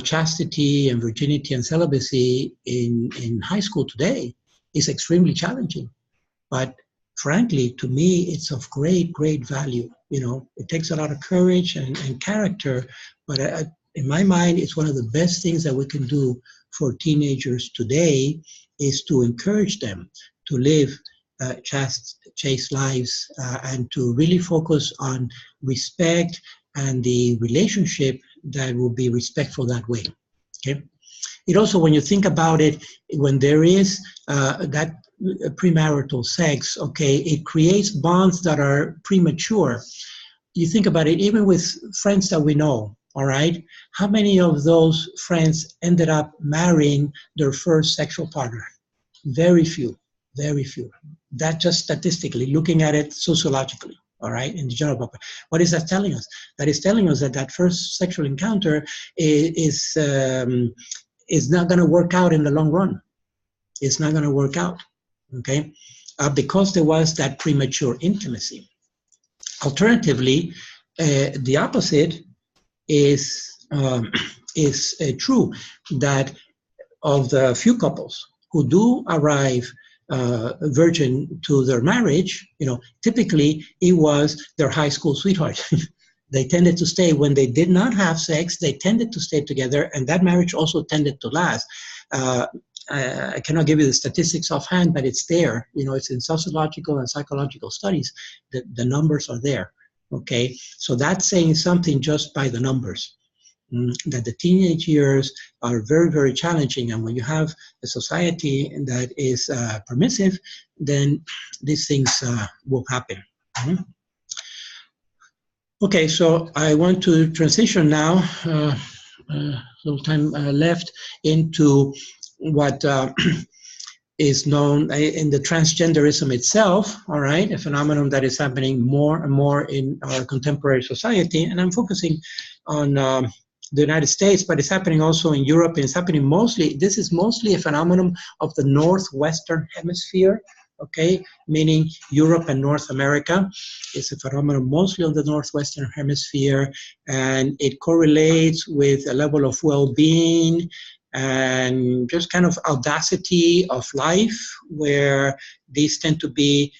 chastity and virginity and celibacy in high school today is extremely challenging. But frankly, to me, it's of great, great value. You know, it takes a lot of courage and character, but in my mind, it's one of the best things that we can do for teenagers today is to encourage them to live chaste lives and to really focus on respect and the relationship that will be respectful that way. Okay. It also, when you think about it, when there is that premarital sex, okay, it creates bonds that are premature. you think about it, even with friends that we know, all right, how many of those friends ended up marrying their first sexual partner? Very few, very few. That just statistically, looking at it sociologically, all right, in the general public. What is that telling us? That is telling us that that first sexual encounter is not going to work out in the long run. It's not going to work out, okay, because there was that premature intimacy. Alternatively, the opposite is true, that of the few couples who do arrive virgin to their marriage, typically it was their high school sweetheart. They tended to stay when they did not have sex. They tended to stay together, and that marriage also tended to last. I cannot give you the statistics offhand, but it's there. It's in sociological and psychological studies. The numbers are there. Okay, so that's saying something just by the numbers. That the teenage years are very, very challenging, and when you have a society that is permissive, then these things will happen. Okay, so I want to transition now, little time left, into what is known in the transgenderism itself, all right, a phenomenon that is happening more and more in our contemporary society. And I'm focusing on the United States, but it's happening also in Europe, and it's happening mostly, this is mostly a phenomenon of the Northwestern Hemisphere, okay, meaning Europe and North America. It's a phenomenon mostly of the Northwestern Hemisphere, and it correlates with a level of well-being and just kind of audacity of life, where these tend to be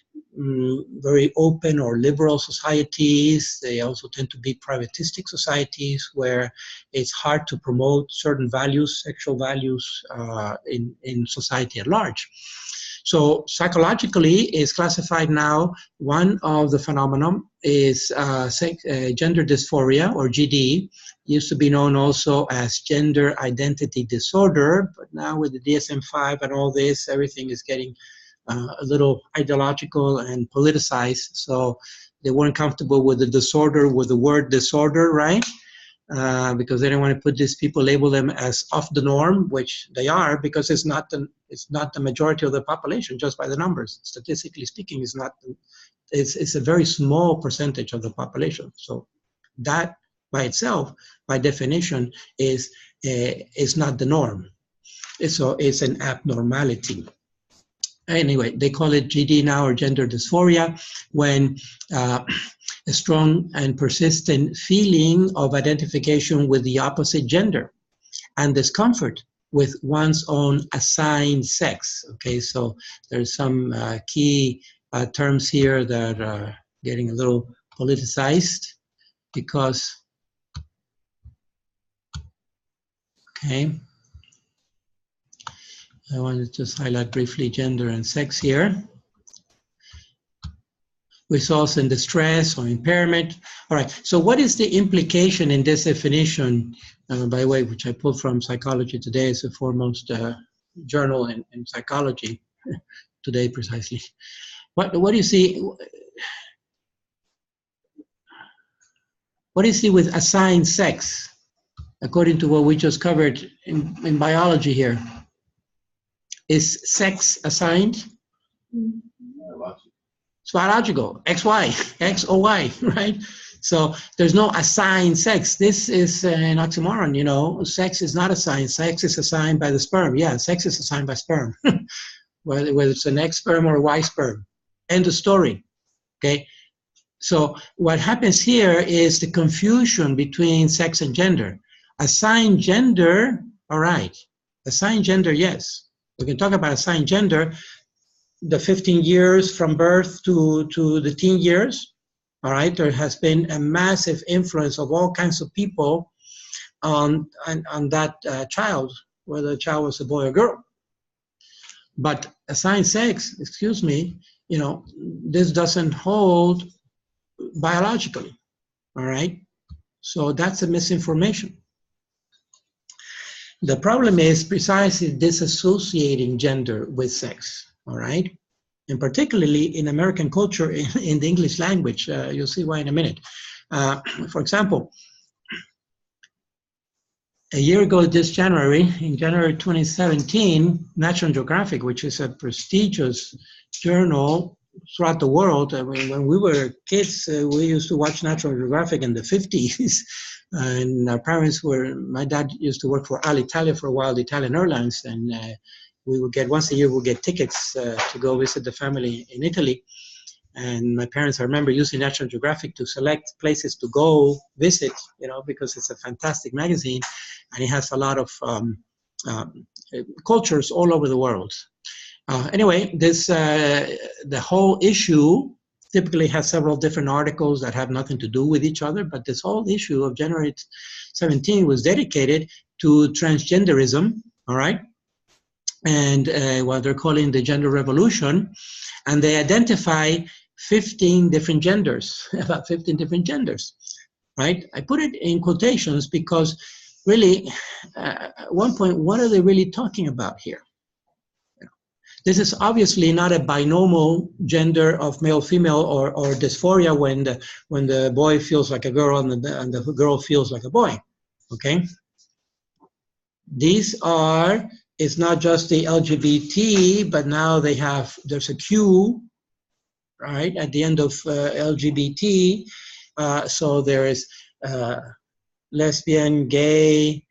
very open or liberal societies. They also tend to be privatistic societies where it's hard to promote certain values, sexual values, in society at large. So psychologically, is classified now, one of the phenomenon is gender dysphoria, or GD. Used to be known also as gender identity disorder, but now with the DSM-5 and all this, everything is getting a little ideological and politicized. So they weren't comfortable with the disorder, with the word disorder, right? Because they don't want to put these people, label them as off the norm, which they are, because it's not the majority of the population, just by the numbers. Statistically speaking, it's a very small percentage of the population. So that by itself, by definition, is not the norm. So it's an abnormality. Anyway, they call it GD now, or gender dysphoria, when a strong and persistent feeling of identification with the opposite gender and discomfort with one's own assigned sex. Okay, so there's some key terms here that are getting a little politicized because, okay, I want to just highlight briefly gender and sex here. Results in distress or impairment. All right, so what is the implication in this definition, by the way, which I pulled from Psychology Today, is the foremost journal in psychology today precisely. What do you see? What do you see with assigned sex, according to what we just covered in biology here? Is sex assigned? It's biological, XY, X or Y, right? So there's no assigned sex. This is an oxymoron, Sex is not assigned. Sex is assigned by the sperm. Yeah, sex is assigned by sperm, whether it's an X sperm or a Y sperm. End of story, okay? So what happens here is the confusion between sex and gender. Assigned gender, all right. Assigned gender, yes. We can talk about assigned gender, the 15 years from birth to the teen years, all right? There has been a massive influence of all kinds of people on that child, whether the child was a boy or girl. But assigned sex, excuse me, this doesn't hold biologically, all right? So that's a misinformation. The problem is precisely disassociating gender with sex, all right? And particularly in American culture, in the English language, you'll see why in a minute. For example, a year ago this January, in January 2017, National Geographic, which is a prestigious journal throughout the world. I mean, when we were kids, we used to watch National Geographic in the 50s. And our parents were, my dad used to work for Alitalia for a while, the Italian Airlines. And we would get, once a year, we'd get tickets to go visit the family in Italy. And my parents, I remember using National Geographic to select places to go visit, you know, because it's a fantastic magazine and it has a lot of cultures all over the world. Anyway, this the whole issue typically has several different articles that have nothing to do with each other, but this whole issue of January 17 was dedicated to transgenderism, all right? And what they're calling the gender revolution, and they identify 15 different genders, about 15 different genders, right? I put it in quotations because really, at one point, what are they really talking about here? This is obviously not a binomial gender of male-female or dysphoria when the boy feels like a girl and the girl feels like a boy, okay? These are, it's not just the LGBT, but now there's a Q, right, at the end of LGBT. So there is lesbian, gay,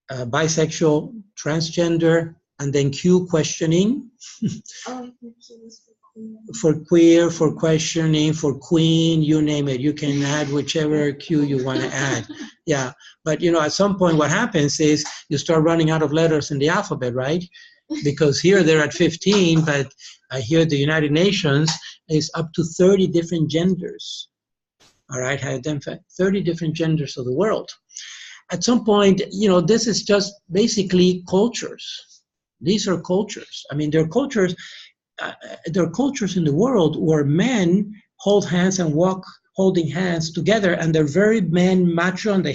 bisexual, transgender, and then Q, questioning. For queer, for questioning, for queen, you name it. You can add whichever Q you want to add. Yeah, but you know, at some point what happens is you start running out of letters in the alphabet, right? Because here they're at 15, but here the United Nations is up to 30 different genders. All right, I identified 30 different genders of the world. At some point, you know, this is just basically cultures. These are cultures. I mean, there are cultures in the world where men hold hands and walk holding hands together, and they're very men macho, and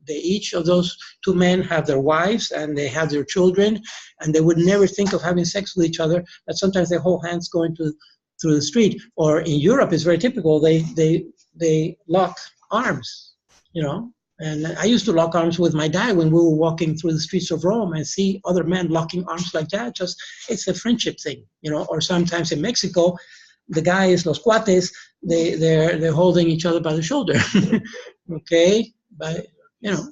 each of those two men have their wives and they have their children, and they would never think of having sex with each other, but sometimes they hold hands going through the street. Or in Europe, it's very typical, they lock arms, you know. And I used to lock arms with my dad when we were walking through the streets of Rome and see other men locking arms like that. Just, it's a friendship thing, you know. Or sometimes in Mexico, the guys, los cuates, they're holding each other by the shoulder, okay? But, you know,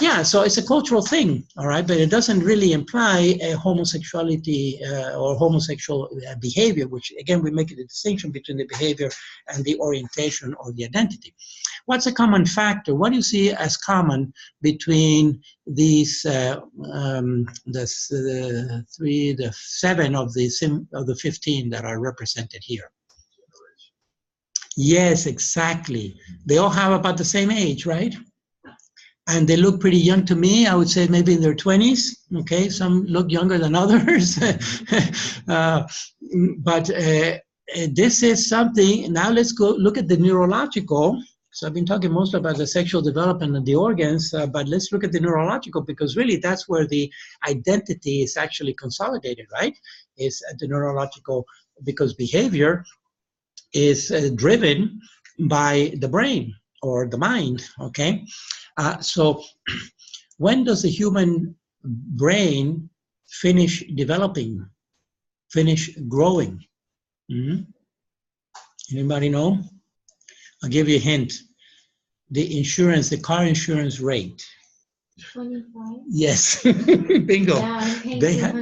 yeah, so it's a cultural thing, all right? But it doesn't really imply a homosexuality or homosexual behavior, which, again, we make a distinction between the behavior and the orientation or the identity. What's a common factor? What do you see as common between these, the 7 of the 15 that are represented here? Yes, exactly. They all have about the same age, right? And they look pretty young to me. I would say maybe in their 20s. Okay, some look younger than others. But this is something. Now let's go look at the neurological. So I've been talking mostly about the sexual development of the organs, but let's look at the neurological, because really that's where the identity is actually consolidated, right? Is the neurological, because behavior is driven by the brain or the mind, okay? So when does the human brain finish developing, finish growing? Anybody know? I'll give you a hint. The insurance, the car insurance rate. 25? Yes, bingo. Yeah,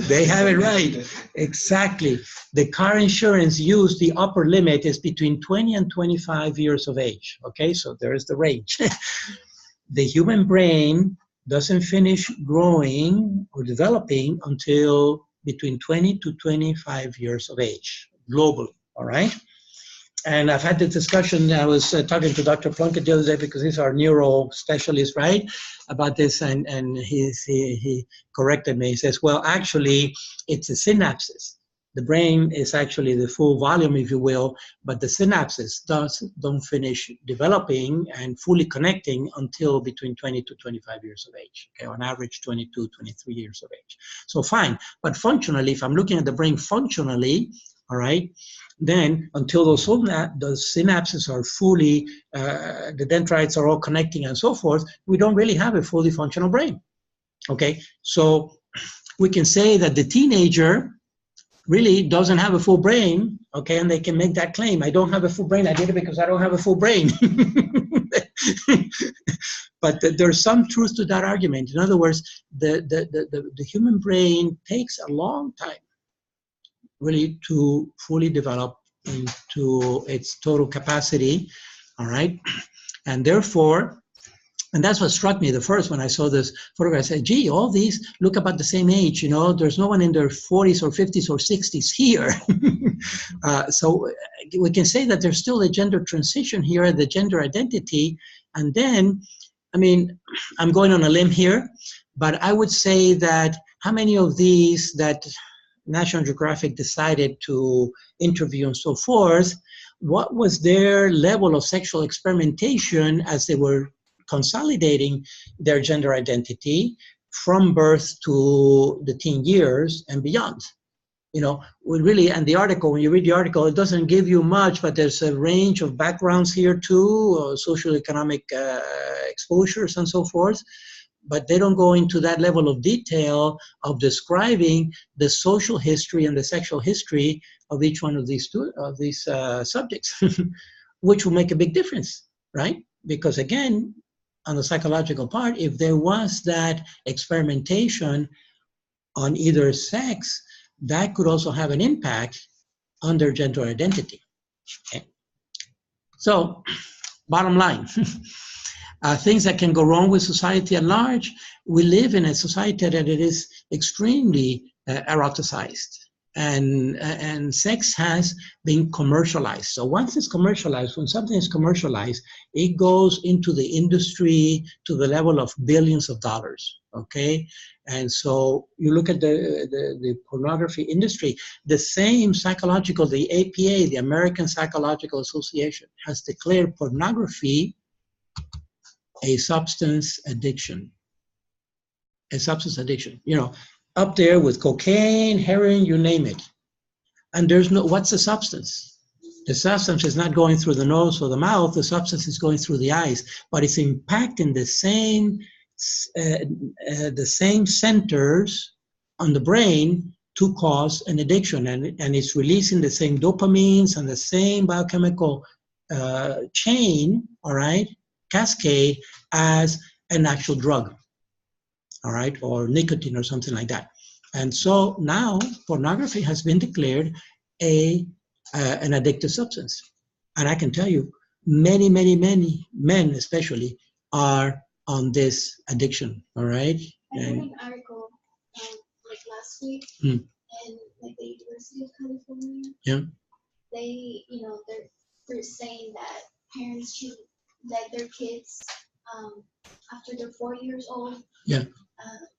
They have it right. Exactly. The car insurance used, the upper limit is between 20 and 25 years of age. Okay, so there's the range. The human brain doesn't finish growing or developing until between 20 to 25 years of age, globally, all right? And I've had the discussion, I was talking to Dr. Plunkett the other day, because he's our neuro specialist, right, about this, and he corrected me. He says, well, actually, it's the synapses. The brain is actually the full volume, if you will, but the synapses don't finish developing and fully connecting until between 20 to 25 years of age, okay, on average 22, 23 years of age. So fine, but functionally, if I'm looking at the brain functionally, all right, then until those synapses are fully, the dendrites are all connecting and so forth, we don't really have a fully functional brain. Okay, so we can say that the teenager really doesn't have a full brain, okay, and they can make that claim. I don't have a full brain. I did it because I don't have a full brain. But there's some truth to that argument. In other words, the human brain takes a long time really to fully develop into its total capacity, all right? And therefore, and that's what struck me the first when I saw this photograph. I said, gee, all these look about the same age, you know, there's no one in their 40s or 50s or 60s here. So we can say that there's still a gender transition here, the gender identity. And then, I mean, I'm going on a limb here, but I would say that how many of these that National Geographic decided to interview and so forth, what was their level of sexual experimentation as they were consolidating their gender identity from birth to the teen years and beyond? You know, we really, and the article, when you read the article, it doesn't give you much, but there's a range of backgrounds here too, socioeconomic exposures and so forth. But they don't go into that level of detail of describing the social history and the sexual history of each one of these subjects, which will make a big difference, right? Because again, on the psychological part, if there was that experimentation on either sex, that could also have an impact on their gender identity. Okay. So, bottom line, things that can go wrong with society at large. We live in a society that it is extremely eroticized, and sex has been commercialized. So once it's commercialized, when something is commercialized, it goes into the industry to the level of billions of dollars, okay? And so you look at the pornography industry, the same psychological, the APA, the American Psychological Association, has declared pornography a substance addiction. A substance addiction, you know, up there with cocaine, heroin, you name it. And there's no, what's the substance? The substance is not going through the nose or the mouth, the substance is going through the eyes, but it's impacting the same centers on the brain to cause an addiction. And it's releasing the same dopamines and the same biochemical chain, all right, cascade as an actual drug, all right, or nicotine or something like that. And so now pornography has been declared an addictive substance. And I can tell you, many, many, many men especially are on this addiction, all right? I read an article like last week in like the University of California. Yeah. They, you know, they're saying that parents should let their kids after they're 4 years old, yeah,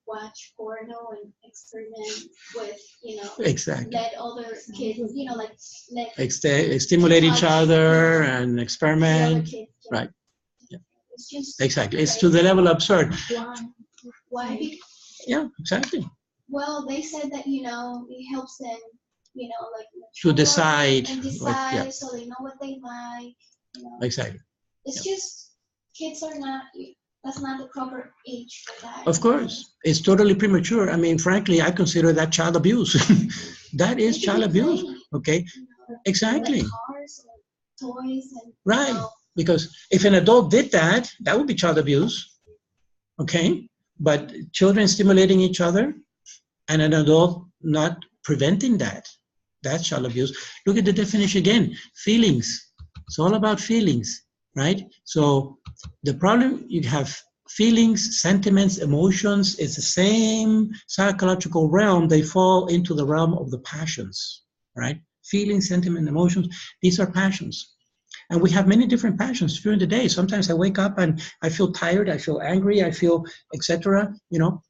watch porno and experiment with, you know, exactly. Let other kids, you know, like stimulate each other and experiment, kids, right? Yeah. It's just exactly. It's to the level absurd. Why? Yeah, exactly. Well, they said that, you know, it helps them, you know, like to decide, yeah. So they know what they like, you know. Exactly. It's just kids are not, that's not the proper age for that. Of course, it's totally premature. I mean, frankly, I consider that child abuse. That is child abuse, okay? You know, exactly. Like cars or toys and, right, you know, because if an adult did that, that would be child abuse, okay? But children stimulating each other and an adult not preventing that, that's child abuse. Look at the definition again, feelings. It's all about feelings, right? So the problem, you have feelings, sentiments, emotions, it's the same psychological realm. They fall into the realm of the passions, right? Feelings, sentiment, emotions, these are passions. And we have many different passions during the day. Sometimes I wake up and I feel tired, I feel angry, I feel etc. You know,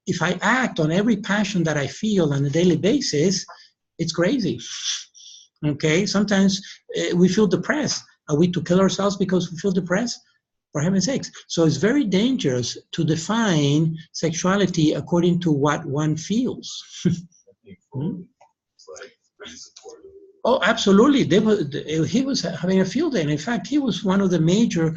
if I act on every passion that I feel on a daily basis, it's crazy. Okay, sometimes we feel depressed. Are we to kill ourselves because we feel depressed? For heaven's sakes. So it's very dangerous to define sexuality according to what one feels. Oh, absolutely. He was having a field day. And in fact, he was one of the major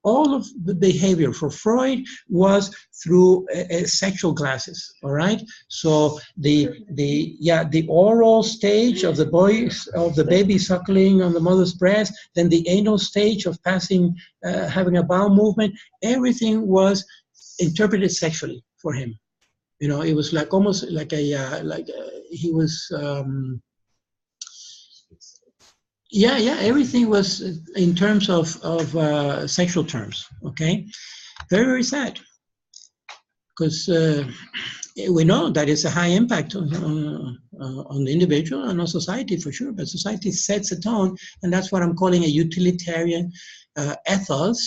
all of the behavior for Freud was through sexual glasses, all right? So the oral stage of the baby suckling on the mother's breast, then the anal stage of passing, having a bowel movement, everything was interpreted sexually for him. You know, it was like almost like he was, everything was in terms of sexual terms, okay? Very, very sad, because we know that it's a high impact on the individual and on society for sure, but society sets a tone, and that's what I'm calling a utilitarian ethos,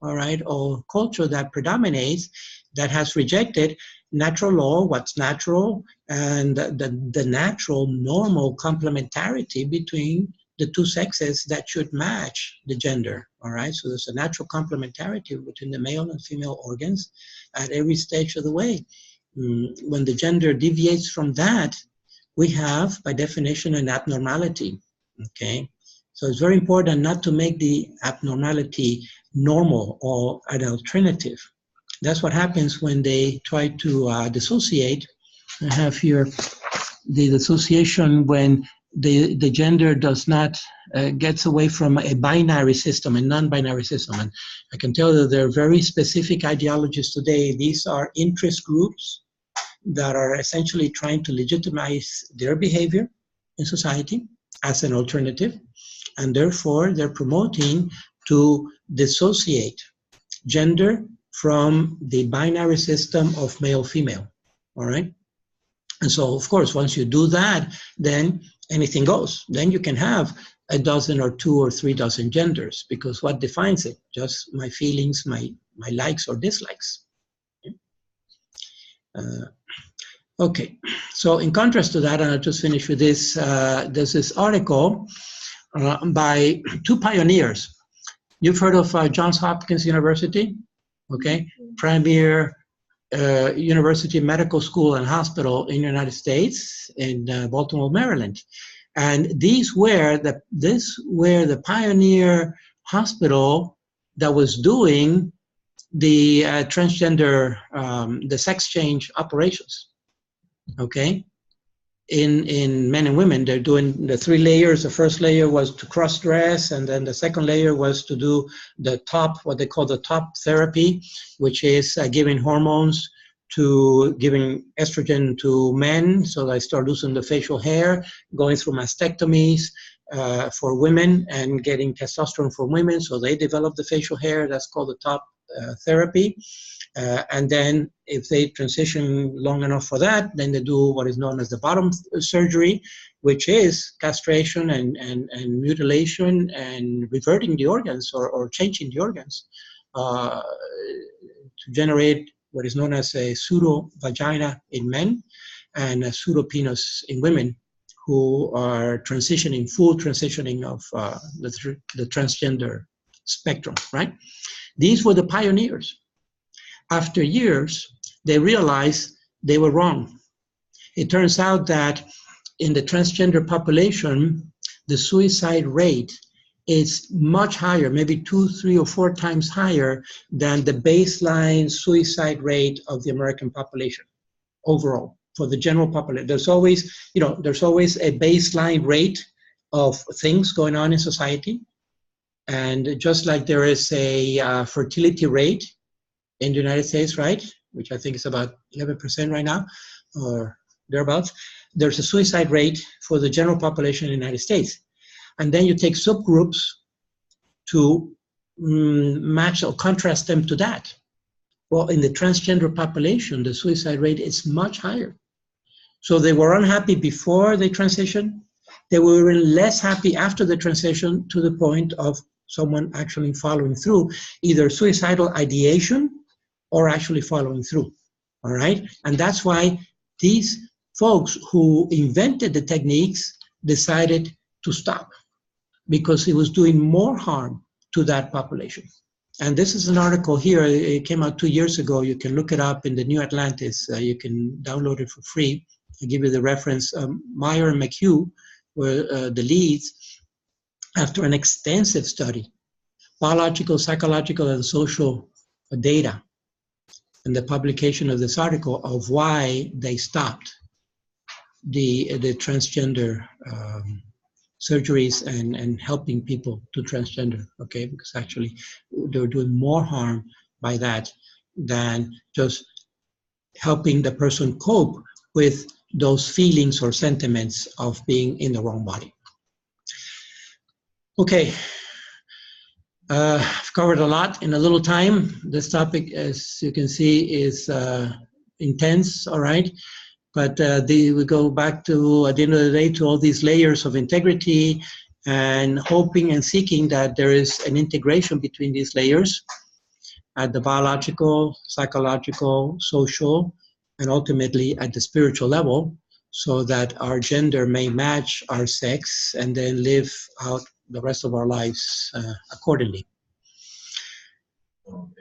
all right, or culture that predominates, that has rejected natural law, what's natural, and the natural, normal complementarity between the two sexes that should match the gender, all right? So there's a natural complementarity between the male and female organs at every stage of the way. When the gender deviates from that, we have, by definition, an abnormality, okay? So it's very important not to make the abnormality normal or an alternative. That's what happens when they try to dissociate. I have here the dissociation when the gender does not gets away from a binary system, a non-binary system. And I can tell you there are very specific ideologies today. These are interest groups that are essentially trying to legitimize their behavior in society as an alternative. And therefore, they're promoting to dissociate gender from the binary system of male-female, all right? And so, of course, once you do that, then anything goes. Then you can have a dozen or two or three dozen genders, because what defines it? Just my feelings, my likes or dislikes. Okay, so in contrast to that, and I'll just finish with this, there's this article by two pioneers. You've heard of Johns Hopkins University, okay? Premier University Medical School and Hospital in the United States, in Baltimore, Maryland. And these were the pioneer hospital that was doing the transgender, the sex change operations, okay? In men and women, they're doing the 3 layers. The first layer was to cross-dress, and then the second layer was to do the top, what they call the top therapy, which is giving hormones giving estrogen to men, so they start losing the facial hair, going through mastectomies for women, and getting testosterone for women, so they develop the facial hair. That's called the top therapy. And then if they transition long enough for that, then they do what is known as the bottom surgery, which is castration and mutilation and reverting the organs or changing the organs to generate what is known as a pseudo-vagina in men and a pseudo-penis in women who are transitioning, full transitioning of the transgender spectrum, right? These were the pioneers. After years, they realized they were wrong. It turns out that in the transgender population, the suicide rate is much higher, maybe 2, 3, or 4 times higher than the baseline suicide rate of the American population overall. For the general population, there's always a baseline rate of things going on in society. And just like there is a fertility rate in the United States, right, which I think is about 11% right now, or thereabouts, there's a suicide rate for the general population in the United States. And then you take subgroups to match or contrast them to that. Well, in the transgender population, the suicide rate is much higher. So they were unhappy before they transitioned. They were less happy after the transition, to the point of someone actually following through, either suicidal ideation or actually following through, all right? And that's why these folks who invented the techniques decided to stop, because it was doing more harm to that population. And this is an article here. It came out 2 years ago. You can look it up in the New Atlantis. You can download it for free. I'll give you the reference. Meyer and McHugh were the leads after an extensive study, biological, psychological, and social data, and the publication of this article of why they stopped the transgender surgeries and helping people to transgender, okay? Because actually they're doing more harm by that than just helping the person cope with those feelings or sentiments of being in the wrong body. Okay, I've covered a lot in a little time. This topic, as you can see, is intense, all right? But we go back to, at the end of the day, to all these layers of integrity and hoping and seeking that there is an integration between these layers at the biological, psychological, social, and ultimately at the spiritual level, so that our gender may match our sex and then live out the rest of our lives accordingly.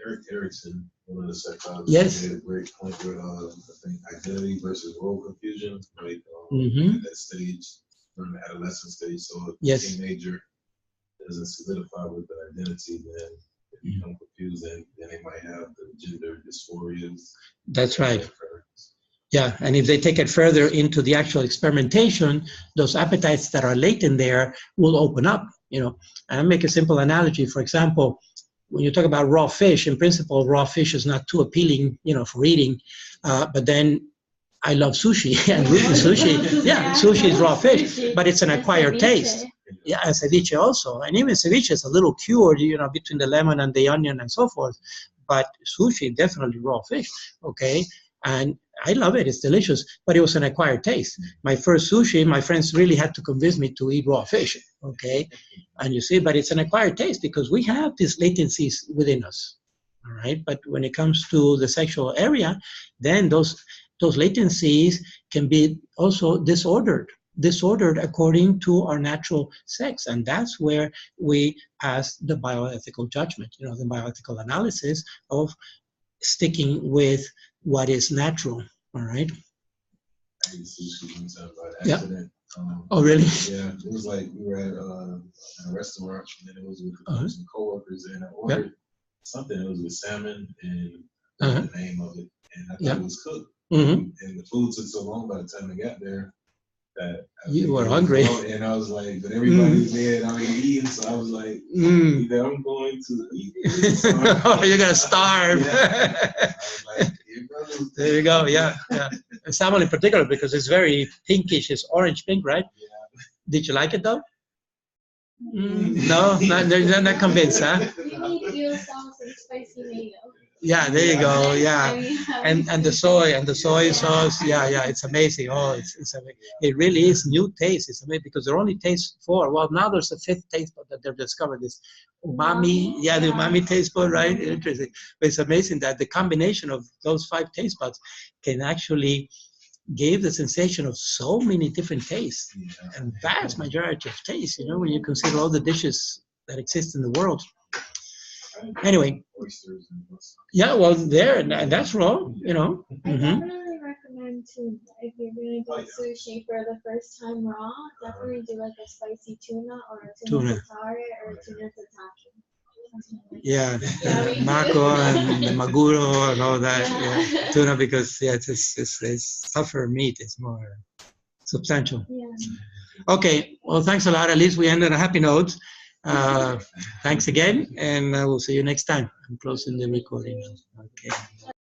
Eric Erickson, one of the psychologists, yes, made a great point with I think identity versus role confusion, like at that stage, during the adolescent stage. So if yes, a teenager doesn't solidify with the identity, then they become confused, and then they might have the gender dysphorias. That's right. Yeah, and if they take it further into the actual experimentation, those appetites that are latent there will open up, you know. And I make a simple analogy. For example, when you talk about raw fish, in principle, raw fish is not too appealing, you know, for eating. But then I love sushi, and sushi, yeah, sushi is raw fish, but it's an acquired taste. Yeah, and ceviche also. And even ceviche is a little cured, you know, between the lemon and the onion and so forth. But sushi, definitely raw fish, okay? And I love it, it's delicious, but it was an acquired taste. My first sushi, my friends really had to convince me to eat raw fish, okay? And you see, but it's an acquired taste because we have these latencies within us, all right? But when it comes to the sexual area, then those latencies can be also disordered according to our natural sex. And that's where we pass the bioethical judgment, you know, the bioethical analysis of sticking with what is natural, all right? I ate sushi one time by Yeah. accident. Oh, really? Yeah, it was like we were at a restaurant, and then it was with some coworkers, and I ordered something. It was with salmon and the name of it, and I thought it was cooked. And the food took so long by the time I got there that you were hungry. And I was like, but everybody's there and already eating, so I was like, either I'm going to eat this, or you're gonna starve. Yeah. I was like, there you go. Yeah, yeah. And salmon in particular because it's very pinkish. It's orange pink, right? Yeah. Did you like it though? No, they're not convinced, huh? You need eel sauce and spicy mayo. Yeah, there you go. Yeah, and the soy sauce. Yeah, it's amazing. Oh, it's amazing. It really is new taste. It's amazing because there are only taste 4. Well, now there's a 5th taste bud that they've discovered. This umami. Yeah, the umami taste bud, right? Interesting. But it's amazing that the combination of those 5 taste buds can actually give the sensation of so many different tastes, and vast majority of tastes. You know, when you consider all the dishes that exist in the world. Anyway, yeah, well, there, and that's raw, you know. I definitely recommend to, if you're going to do sushi for the first time raw, definitely do like a spicy tuna or a tuna tartare or a tuna tataki. Yeah, mako and the maguro and all that. Yeah. Tuna because it's tougher meat. It's more substantial. Yeah. Okay, well, thanks a lot. At least we end on a happy note. Thanks again, and we'll see you next time. I'm closing the recording. Okay.